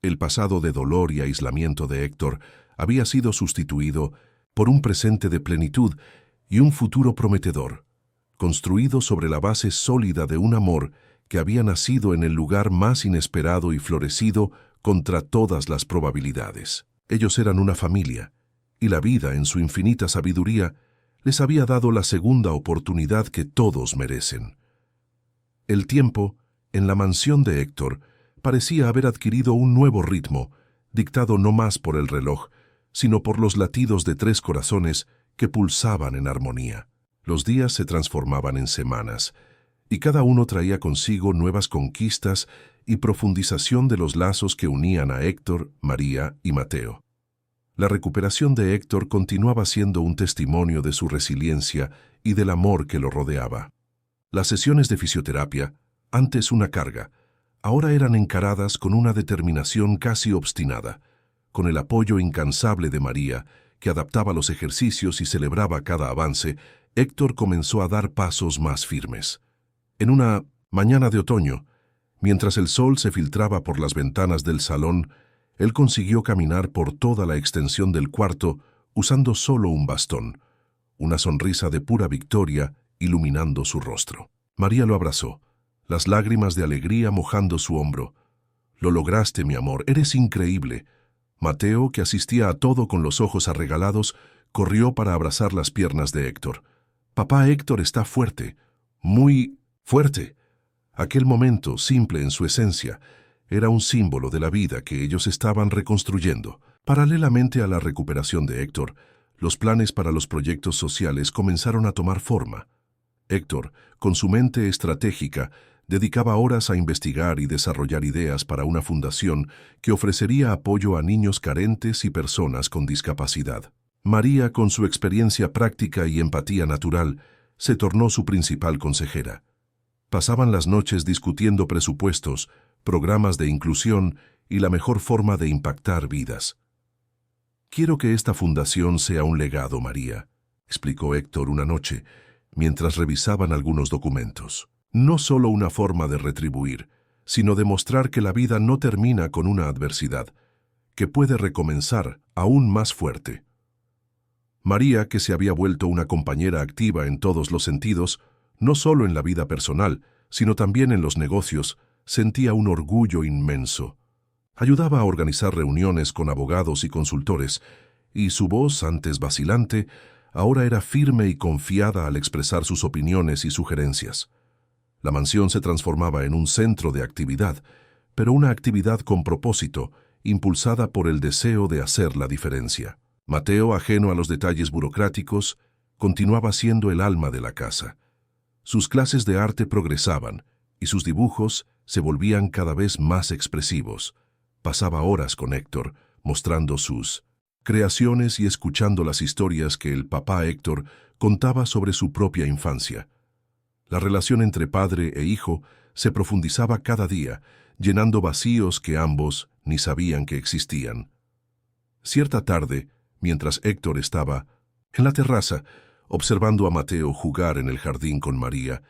El pasado de dolor y aislamiento de Héctor había sido sustituido por un presente de plenitud y un futuro prometedor, construido sobre la base sólida de un amor que había nacido en el lugar más inesperado y florecido contra todas las probabilidades. Ellos eran una familia, y la vida, en su infinita sabiduría, les había dado la segunda oportunidad que todos merecen. El tiempo, en la mansión de Héctor, parecía haber adquirido un nuevo ritmo, dictado no más por el reloj, sino por los latidos de 3 corazones que pulsaban en armonía. Los días se transformaban en semanas, y cada uno traía consigo nuevas conquistas y profundización de los lazos que unían a Héctor, María y Mateo. La recuperación de Héctor continuaba siendo un testimonio de su resiliencia y del amor que lo rodeaba. Las sesiones de fisioterapia, antes una carga, ahora eran encaradas con una determinación casi obstinada, con el apoyo incansable de María, que adaptaba los ejercicios y celebraba cada avance, Héctor comenzó a dar pasos más firmes. En una mañana de otoño, mientras el sol se filtraba por las ventanas del salón, él consiguió caminar por toda la extensión del cuarto usando solo un bastón, una sonrisa de pura victoria iluminando su rostro. María lo abrazó, las lágrimas de alegría mojando su hombro. «Lo lograste, mi amor, eres increíble». Mateo, que asistía a todo con los ojos arregalados, corrió para abrazar las piernas de Héctor. «Papá, Héctor está fuerte, muy fuerte». Aquel momento, simple en su esencia, era un símbolo de la vida que ellos estaban reconstruyendo. Paralelamente a la recuperación de Héctor, los planes para los proyectos sociales comenzaron a tomar forma. Héctor, con su mente estratégica, dedicaba horas a investigar y desarrollar ideas para una fundación que ofrecería apoyo a niños carentes y personas con discapacidad. María, con su experiencia práctica y empatía natural, se tornó su principal consejera. Pasaban las noches discutiendo presupuestos, programas de inclusión y la mejor forma de impactar vidas. «Quiero que esta fundación sea un legado, María», explicó Héctor una noche, mientras revisaban algunos documentos. «No solo una forma de retribuir, sino demostrar que la vida no termina con una adversidad, que puede recomenzar aún más fuerte». María, que se había vuelto una compañera activa en todos los sentidos, no solo en la vida personal, sino también en los negocios, sentía un orgullo inmenso. Ayudaba a organizar reuniones con abogados y consultores, y su voz, antes vacilante, ahora era firme y confiada al expresar sus opiniones y sugerencias. La mansión se transformaba en un centro de actividad, pero una actividad con propósito, impulsada por el deseo de hacer la diferencia. Mateo, ajeno a los detalles burocráticos, continuaba siendo el alma de la casa. Sus clases de arte progresaban, y sus dibujos se volvían cada vez más expresivos. Pasaba horas con Héctor, mostrando sus creaciones y escuchando las historias que el papá Héctor contaba sobre su propia infancia. La relación entre padre e hijo se profundizaba cada día, llenando vacíos que ambos ni sabían que existían. Cierta tarde, mientras Héctor estaba en la terraza, observando a Mateo jugar en el jardín con María,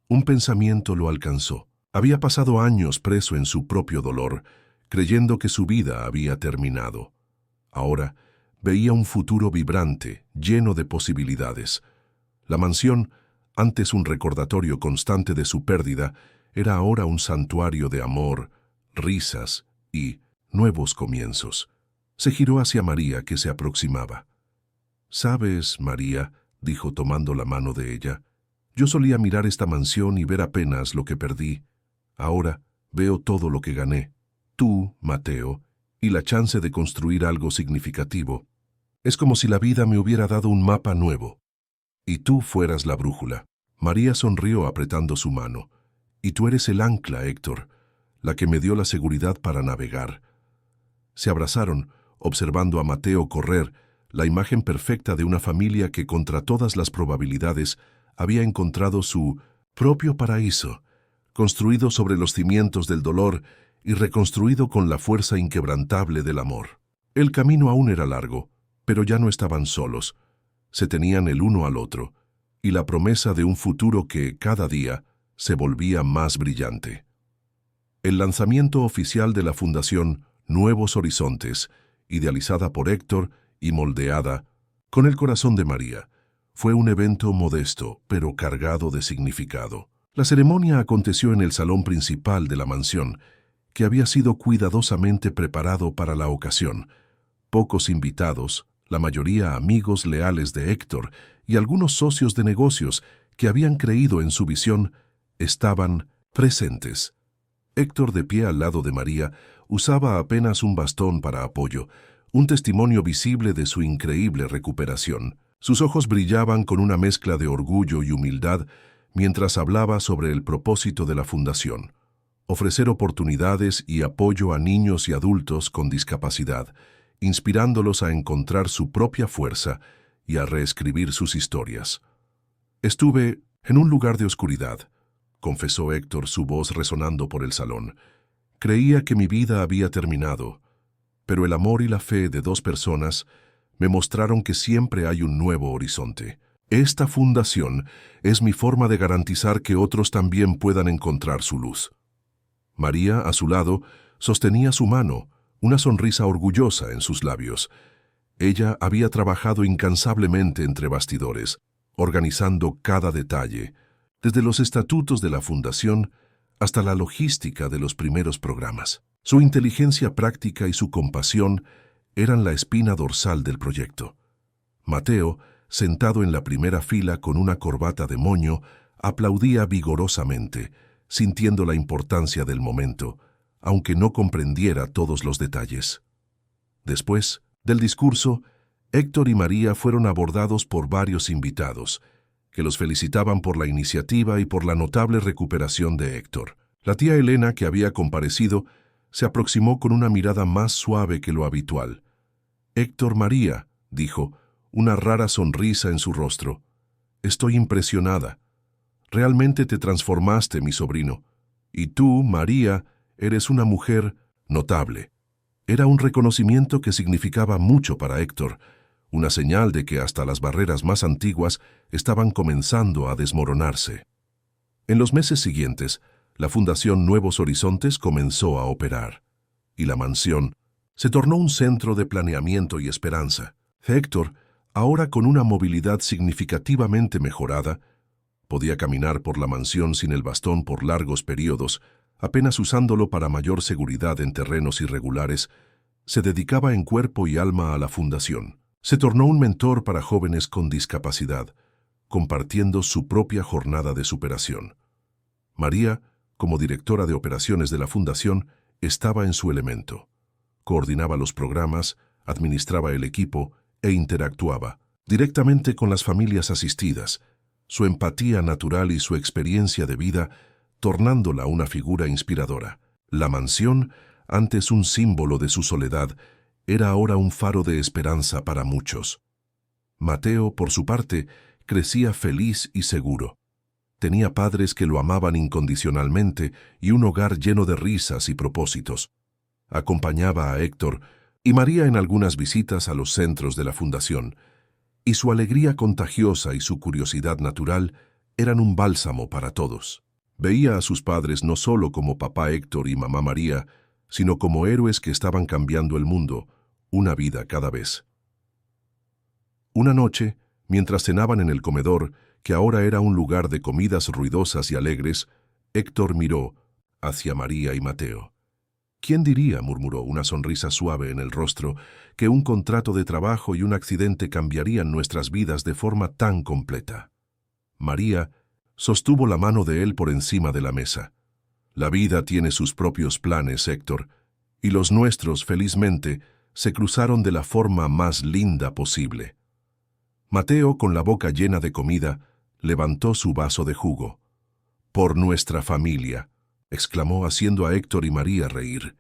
un pensamiento lo alcanzó. Había pasado años preso en su propio dolor, creyendo que su vida había terminado. Ahora veía un futuro vibrante, lleno de posibilidades. La mansión, antes un recordatorio constante de su pérdida, era ahora un santuario de amor, risas y nuevos comienzos. Se giró hacia María, que se aproximaba. «¿Sabes, María?», dijo tomando la mano de ella, «yo solía mirar esta mansión y ver apenas lo que perdí. Ahora veo todo lo que gané. Tú, Mateo, y la chance de construir algo significativo. Es como si la vida me hubiera dado un mapa nuevo. Y tú fueras la brújula». María sonrió apretando su mano. «Y tú eres el ancla, Héctor, la que me dio la seguridad para navegar». Se abrazaron, observando a Mateo correr, la imagen perfecta de una familia que contra todas las probabilidades había encontrado su propio paraíso, construido sobre los cimientos del dolor y reconstruido con la fuerza inquebrantable del amor. El camino aún era largo, pero ya no estaban solos. Se tenían el uno al otro, y la promesa de un futuro que, cada día, se volvía más brillante. El lanzamiento oficial de la Fundación Nuevos Horizontes, idealizada por Héctor y moldeada con el corazón de María, fue un evento modesto, pero cargado de significado. La ceremonia aconteció en el salón principal de la mansión, que había sido cuidadosamente preparado para la ocasión. Pocos invitados, la mayoría amigos leales de Héctor y algunos socios de negocios que habían creído en su visión, estaban presentes. Héctor, de pie al lado de María, usaba apenas un bastón para apoyo, un testimonio visible de su increíble recuperación. Sus ojos brillaban con una mezcla de orgullo y humildad mientras hablaba sobre el propósito de la fundación: ofrecer oportunidades y apoyo a niños y adultos con discapacidad, inspirándolos a encontrar su propia fuerza y a reescribir sus historias. «Estuve en un lugar de oscuridad», confesó Héctor, su voz resonando por el salón. «Creía que mi vida había terminado, pero el amor y la fe de dos personas Me mostraron que siempre hay un nuevo horizonte. Esta fundación es mi forma de garantizar que otros también puedan encontrar su luz. María, a su lado, sostenía su mano, una sonrisa orgullosa en sus labios. Ella había trabajado incansablemente entre bastidores, organizando cada detalle, desde los estatutos de la fundación hasta la logística de los primeros programas. Su inteligencia práctica y su compasión eran la espina dorsal del proyecto. Mateo, sentado en la primera fila con una corbata de moño, aplaudía vigorosamente, sintiendo la importancia del momento, aunque no comprendiera todos los detalles. Después del discurso, Héctor y María fueron abordados por varios invitados, que los felicitaban por la iniciativa y por la notable recuperación de Héctor. La tía Elena, que había comparecido, se aproximó con una mirada más suave que lo habitual. «Héctor, María», dijo, una rara sonrisa en su rostro. «Estoy impresionada. Realmente te transformaste, mi sobrino. Y tú, María, eres una mujer notable». Era un reconocimiento que significaba mucho para Héctor, una señal de que hasta las barreras más antiguas estaban comenzando a desmoronarse. En los meses siguientes, la Fundación Nuevos Horizontes comenzó a operar, y la mansión se tornó un centro de planeamiento y esperanza. Héctor, ahora con una movilidad significativamente mejorada, podía caminar por la mansión sin el bastón por largos periodos, apenas usándolo para mayor seguridad en terrenos irregulares. Se dedicaba en cuerpo y alma a la fundación. Se tornó un mentor para jóvenes con discapacidad, compartiendo su propia jornada de superación. María, como directora de operaciones de la fundación, estaba en su elemento. Coordinaba los programas, administraba el equipo e interactuaba directamente con las familias asistidas, su empatía natural y su experiencia de vida tornándola una figura inspiradora. La mansión, antes un símbolo de su soledad, era ahora un faro de esperanza para muchos. Mateo, por su parte, crecía feliz y seguro. Tenía padres que lo amaban incondicionalmente y un hogar lleno de risas y propósitos. Acompañaba a Héctor y María en algunas visitas a los centros de la fundación, y su alegría contagiosa y su curiosidad natural eran un bálsamo para todos. Veía a sus padres no solo como papá Héctor y mamá María, sino como héroes que estaban cambiando el mundo, una vida cada vez. Una noche, mientras cenaban en el comedor, que ahora era un lugar de comidas ruidosas y alegres, Héctor miró hacia María y Mateo. «¿Quién diría?», murmuró, una sonrisa suave en el rostro, «que un contrato de trabajo y un accidente cambiarían nuestras vidas de forma tan completa». María sostuvo la mano de él por encima de la mesa. «La vida tiene sus propios planes, Héctor, y los nuestros, felizmente, se cruzaron de la forma más linda posible». Mateo, con la boca llena de comida, levantó su vaso de jugo. «Por nuestra familia», exclamó, haciendo a Héctor y María reír.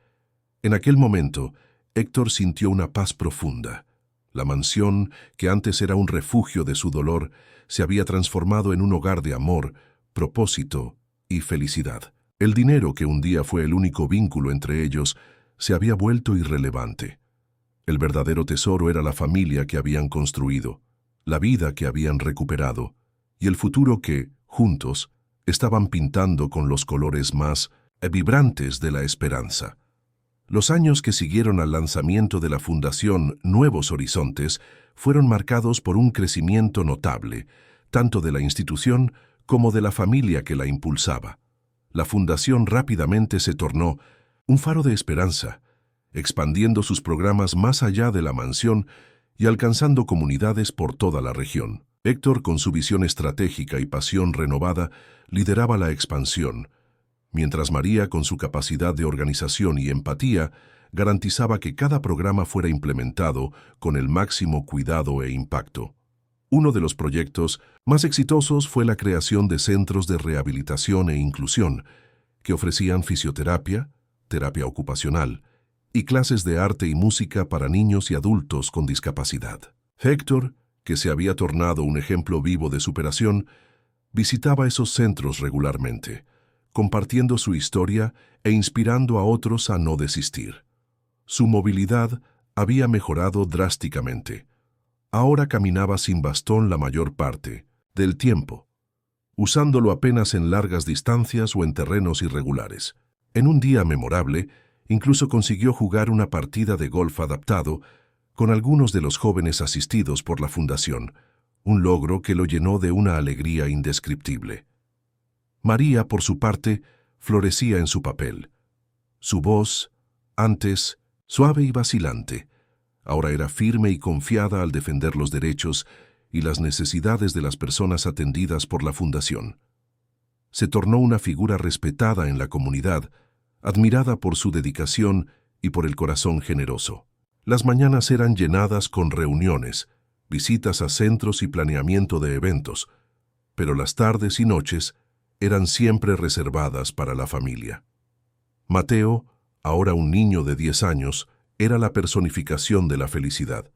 En aquel momento, Héctor sintió una paz profunda. La mansión, que antes era un refugio de su dolor, se había transformado en un hogar de amor, propósito y felicidad. El dinero, que un día fue el único vínculo entre ellos, se había vuelto irrelevante. El verdadero tesoro era la familia que habían construido, la vida que habían recuperado, y el futuro que, juntos, estaban pintando con los colores más vibrantes de la esperanza. Los años que siguieron al lanzamiento de la Fundación Nuevos Horizontes fueron marcados por un crecimiento notable, tanto de la institución como de la familia que la impulsaba. La Fundación rápidamente se tornó un faro de esperanza, expandiendo sus programas más allá de la mansión y alcanzando comunidades por toda la región. Héctor, con su visión estratégica y pasión renovada, lideraba la expansión, mientras María, con su capacidad de organización y empatía, garantizaba que cada programa fuera implementado con el máximo cuidado e impacto. Uno de los proyectos más exitosos fue la creación de centros de rehabilitación e inclusión, que ofrecían fisioterapia, terapia ocupacional y clases de arte y música para niños y adultos con discapacidad. Héctor, que se había tornado un ejemplo vivo de superación, visitaba esos centros regularmente, compartiendo su historia e inspirando a otros a no desistir. Su movilidad había mejorado drásticamente. Ahora caminaba sin bastón la mayor parte del tiempo, usándolo apenas en largas distancias o en terrenos irregulares. En un día memorable, incluso consiguió jugar una partida de golf adaptado con algunos de los jóvenes asistidos por la fundación, un logro que lo llenó de una alegría indescriptible. María, por su parte, florecía en su papel. Su voz, antes suave y vacilante, ahora era firme y confiada al defender los derechos y las necesidades de las personas atendidas por la fundación. Se tornó una figura respetada en la comunidad, admirada por su dedicación y por el corazón generoso. Las mañanas eran llenadas con reuniones, visitas a centros y planeamiento de eventos, pero las tardes y noches eran siempre reservadas para la familia. Mateo, ahora un niño de 10 años, era la personificación de la felicidad.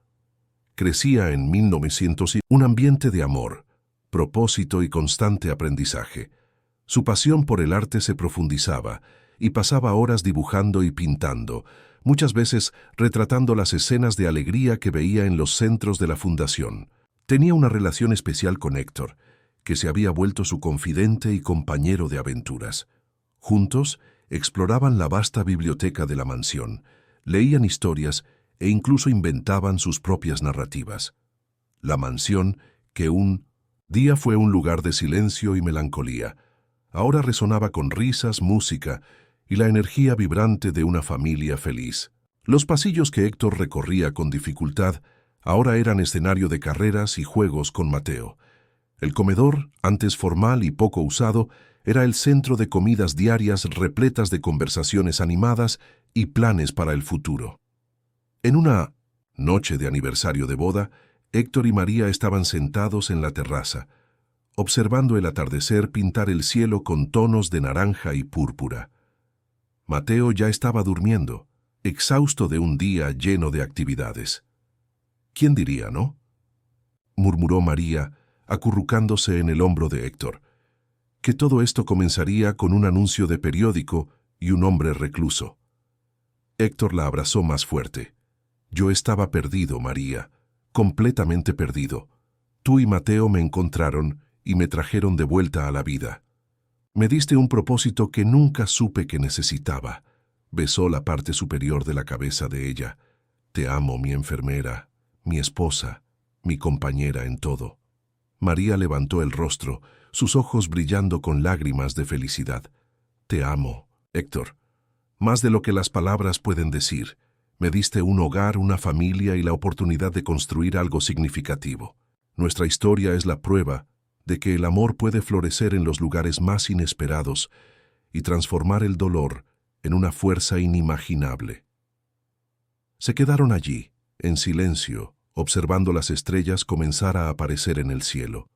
Crecía en 1900 un ambiente de amor, propósito y constante aprendizaje. Su pasión por el arte se profundizaba y pasaba horas dibujando y pintando, muchas veces retratando las escenas de alegría que veía en los centros de la fundación. Tenía una relación especial con Héctor, que se había vuelto su confidente y compañero de aventuras. Juntos exploraban la vasta biblioteca de la mansión, leían historias e incluso inventaban sus propias narrativas. La mansión, que un día fue un lugar de silencio y melancolía, ahora resonaba con risas, música y la energía vibrante de una familia feliz. Los pasillos que Héctor recorría con dificultad ahora eran escenario de carreras y juegos con Mateo. El comedor, antes formal y poco usado, era el centro de comidas diarias repletas de conversaciones animadas y planes para el futuro. En una noche de aniversario de boda, Héctor y María estaban sentados en la terraza, observando el atardecer pintar el cielo con tonos de naranja y púrpura. Mateo ya estaba durmiendo, exhausto de un día lleno de actividades. ¿Quién diría, no?, murmuró María, acurrucándose en el hombro de Héctor, que todo esto comenzaría con un anuncio de periódico y un hombre recluso. Héctor la abrazó más fuerte. Yo estaba perdido, María, completamente perdido. Tú y Mateo me encontraron y me trajeron de vuelta a la vida. Me diste un propósito que nunca supe que necesitaba. Besó la parte superior de la cabeza de ella. Te amo, mi enfermera, mi esposa, mi compañera en todo. María levantó el rostro, sus ojos brillando con lágrimas de felicidad. Te amo, Héctor. Más de lo que las palabras pueden decir. Me diste un hogar, una familia y la oportunidad de construir algo significativo. Nuestra historia es la prueba de que el amor puede florecer en los lugares más inesperados y transformar el dolor en una fuerza inimaginable. Se quedaron allí, en silencio, observando las estrellas comenzar a aparecer en el cielo.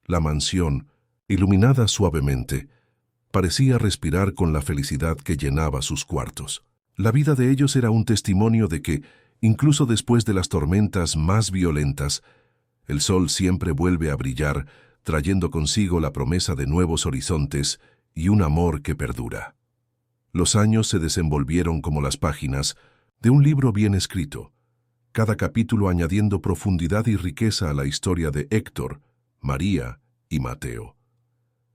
La mansión, iluminada suavemente, parecía respirar con la felicidad que llenaba sus cuartos. La vida de ellos era un testimonio de que, incluso después de las tormentas más violentas, el sol siempre vuelve a brillar, trayendo consigo la promesa de nuevos horizontes y un amor que perdura. Los años se desenvolvieron como las páginas de un libro bien escrito, cada capítulo añadiendo profundidad y riqueza a la historia de Héctor, María y Mateo.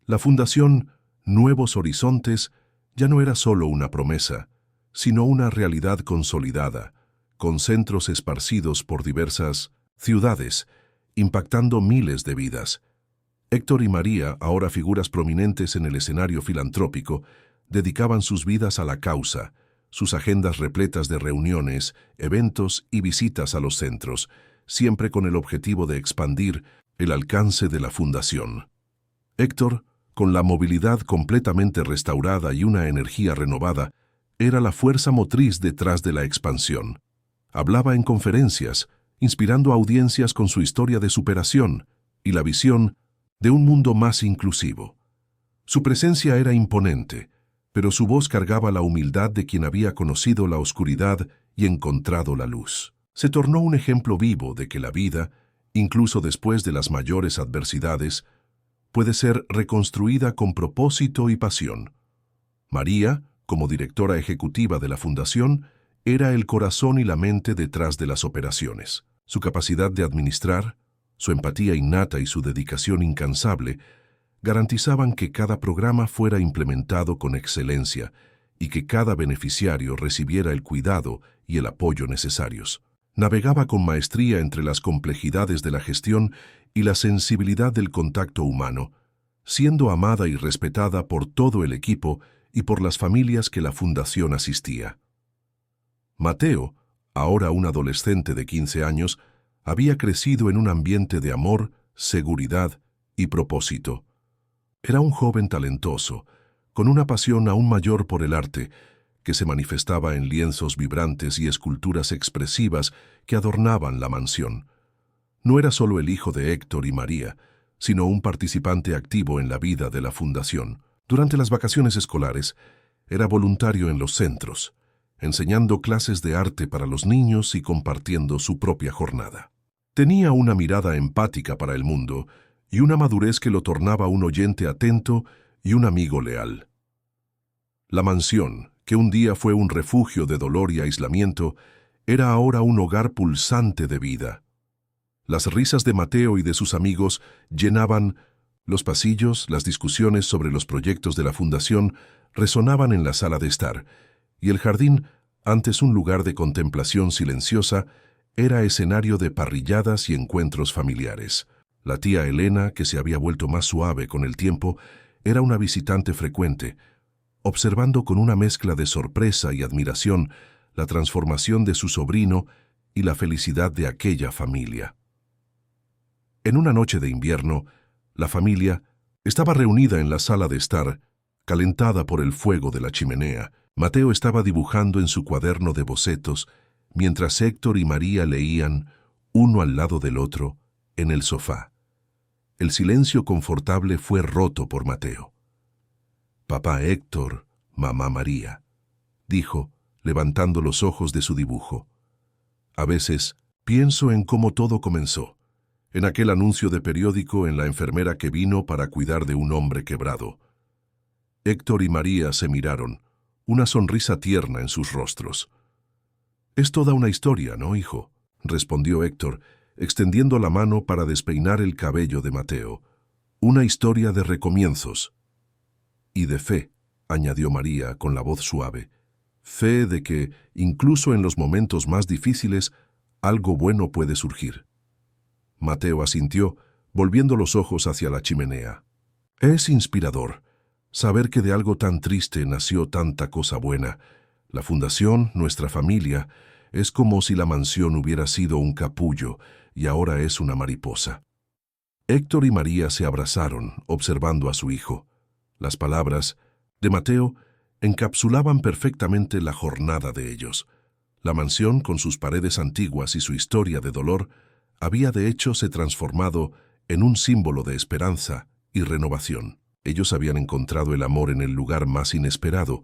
La fundación Nuevos Horizontes ya no era solo una promesa, sino una realidad consolidada, con centros esparcidos por diversas ciudades, impactando miles de vidas. Héctor y María, ahora figuras prominentes en el escenario filantrópico, dedicaban sus vidas a la causa, sus agendas repletas de reuniones, eventos y visitas a los centros, siempre con el objetivo de expandir el alcance de la fundación. Héctor, con la movilidad completamente restaurada y una energía renovada, era la fuerza motriz detrás de la expansión. Hablaba en conferencias, inspirando a audiencias con su historia de superación y la visión de un mundo más inclusivo. Su presencia era imponente, pero su voz cargaba la humildad de quien había conocido la oscuridad y encontrado la luz. Se tornó un ejemplo vivo de que la vida, incluso después de las mayores adversidades, puede ser reconstruida con propósito y pasión. María, como directora ejecutiva de la fundación, era el corazón y la mente detrás de las operaciones. Su capacidad de administrar, su empatía innata y su dedicación incansable garantizaban que cada programa fuera implementado con excelencia y que cada beneficiario recibiera el cuidado y el apoyo necesarios. Navegaba con maestría entre las complejidades de la gestión y la sensibilidad del contacto humano, siendo amada y respetada por todo el equipo y por las familias que la fundación asistía. Mateo, ahora un adolescente de 15 años, había crecido en un ambiente de amor, seguridad y propósito. Era un joven talentoso, con una pasión aún mayor por el arte, que se manifestaba en lienzos vibrantes y esculturas expresivas que adornaban la mansión. No era solo el hijo de Héctor y María, sino un participante activo en la vida de la fundación. Durante las vacaciones escolares, era voluntario en los centros, enseñando clases de arte para los niños y compartiendo su propia jornada. Tenía una mirada empática para el mundo y una madurez que lo tornaba un oyente atento y un amigo leal. La mansión, que un día fue un refugio de dolor y aislamiento, era ahora un hogar pulsante de vida. Las risas de Mateo y de sus amigos llenaban los pasillos, las discusiones sobre los proyectos de la fundación resonaban en la sala de estar, y el jardín, antes un lugar de contemplación silenciosa, era escenario de parrilladas y encuentros familiares. La tía Elena, que se había vuelto más suave con el tiempo, era una visitante frecuente, observando con una mezcla de sorpresa y admiración la transformación de su sobrino y la felicidad de aquella familia. En una noche de invierno, la familia estaba reunida en la sala de estar, calentada por el fuego de la chimenea. Mateo estaba dibujando en su cuaderno de bocetos, mientras Héctor y María leían, uno al lado del otro, en el sofá. El silencio confortable fue roto por Mateo. «Papá Héctor, mamá María», dijo, levantando los ojos de su dibujo. «A veces pienso en cómo todo comenzó, en aquel anuncio de periódico en la enfermera que vino para cuidar de un hombre quebrado». Héctor y María se miraron, una sonrisa tierna en sus rostros. «Es toda una historia, ¿no, hijo?», respondió Héctor, extendiendo la mano para despeinar el cabello de Mateo. «Una historia de recomienzos». «Y de fe», añadió María con la voz suave. «Fe de que, incluso en los momentos más difíciles, algo bueno puede surgir». Mateo asintió, volviendo los ojos hacia la chimenea. «Es inspirador saber que de algo tan triste nació tanta cosa buena. La fundación, nuestra familia, es como si la mansión hubiera sido un capullo y ahora es una mariposa». Héctor y María se abrazaron, observando a su hijo. Las palabras de Mateo encapsulaban perfectamente la jornada de ellos. La mansión, con sus paredes antiguas y su historia de dolor, había de hecho se transformado en un símbolo de esperanza y renovación. Ellos habían encontrado el amor en el lugar más inesperado,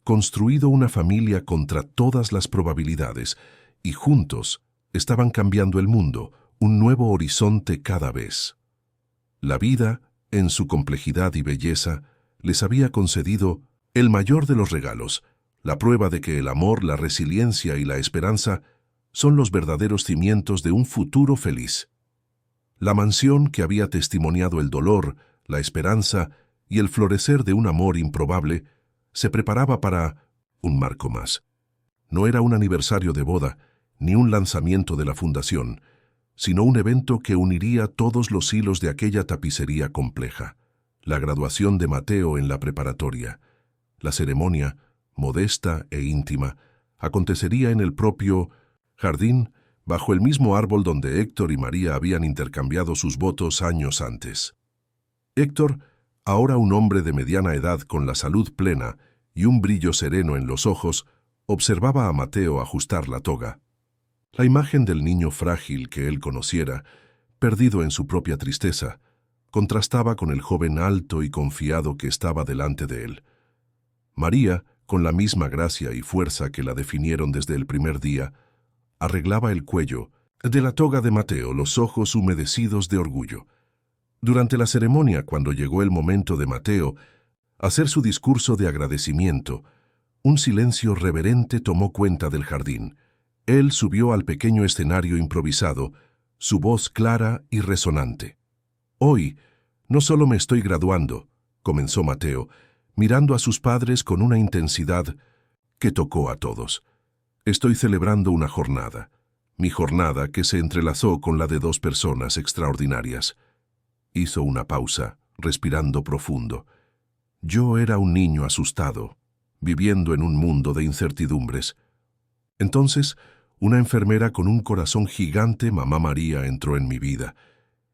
construido una familia contra todas las probabilidades, y juntos estaban cambiando el mundo, un nuevo horizonte cada vez. La vida, en su complejidad y belleza, les había concedido el mayor de los regalos, la prueba de que el amor, la resiliencia y la esperanza son los verdaderos cimientos de un futuro feliz. La mansión que había testimoniado el dolor, la esperanza y el florecer de un amor improbable, se preparaba para un marco más. No era un aniversario de boda, ni un lanzamiento de la fundación, sino un evento que uniría todos los hilos de aquella tapicería compleja. La graduación de Mateo en la preparatoria. La ceremonia, modesta e íntima, acontecería en el propio jardín, bajo el mismo árbol donde Héctor y María habían intercambiado sus votos años antes. Héctor, ahora un hombre de mediana edad con la salud plena y un brillo sereno en los ojos, observaba a Mateo ajustar la toga. La imagen del niño frágil que él conociera, perdido en su propia tristeza, contrastaba con el joven alto y confiado que estaba delante de él. María, con la misma gracia y fuerza que la definieron desde el primer día, arreglaba el cuello de la toga de Mateo, los ojos humedecidos de orgullo. Durante la ceremonia, cuando llegó el momento de Mateo hacer su discurso de agradecimiento, un silencio reverente tomó cuenta del jardín, Él subió al pequeño escenario improvisado, su voz clara y resonante. «Hoy, no solo me estoy graduando», comenzó Mateo, mirando a sus padres con una intensidad que tocó a todos. «Estoy celebrando una jornada, mi jornada que se entrelazó con la de dos personas extraordinarias». Hizo una pausa, respirando profundo. «Yo era un niño asustado, viviendo en un mundo de incertidumbres. Entonces, una enfermera con un corazón gigante, Mamá María, entró en mi vida.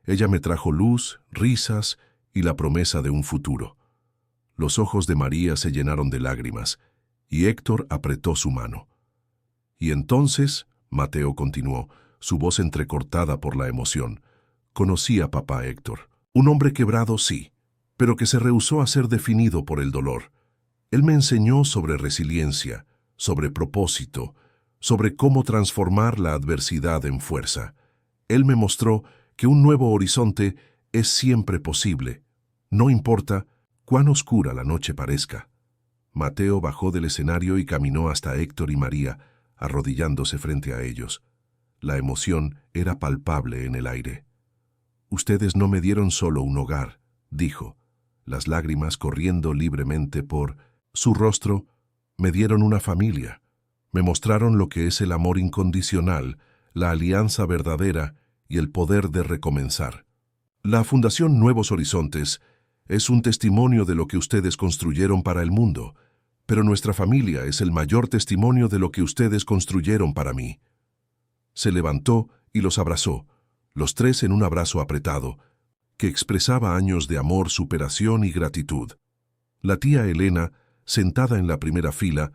Ella me trajo luz, risas y la promesa de un futuro». Los ojos de María se llenaron de lágrimas, y Héctor apretó su mano. «Y entonces», Mateo continuó, su voz entrecortada por la emoción, «conocí a papá Héctor. Un hombre quebrado, sí, pero que se rehusó a ser definido por el dolor. Él me enseñó sobre resiliencia, sobre propósito, sobre cómo transformar la adversidad en fuerza. Él me mostró que un nuevo horizonte es siempre posible, no importa cuán oscura la noche parezca». Mateo bajó del escenario y caminó hasta Héctor y María, arrodillándose frente a ellos. La emoción era palpable en el aire. «Ustedes no me dieron solo un hogar», dijo, las lágrimas corriendo libremente por su rostro. «Me dieron una familia. Me mostraron lo que es el amor incondicional, la alianza verdadera y el poder de recomenzar. La Fundación Nuevos Horizontes es un testimonio de lo que ustedes construyeron para el mundo, pero nuestra familia es el mayor testimonio de lo que ustedes construyeron para mí». Se levantó y los abrazó, los tres en un abrazo apretado, que expresaba años de amor, superación y gratitud. La tía Elena, sentada en la primera fila,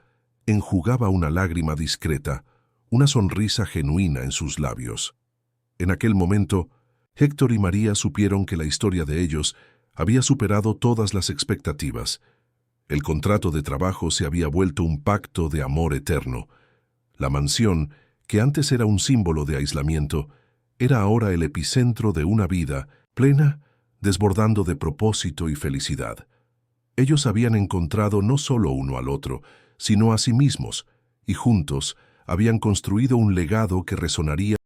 enjugaba una lágrima discreta, una sonrisa genuina en sus labios. En aquel momento, Héctor y María supieron que la historia de ellos había superado todas las expectativas. El contrato de trabajo se había vuelto un pacto de amor eterno. La mansión, que antes era un símbolo de aislamiento, era ahora el epicentro de una vida plena, desbordando de propósito y felicidad. Ellos habían encontrado no solo uno al otro, sino a sí mismos, y juntos habían construido un legado que resonaría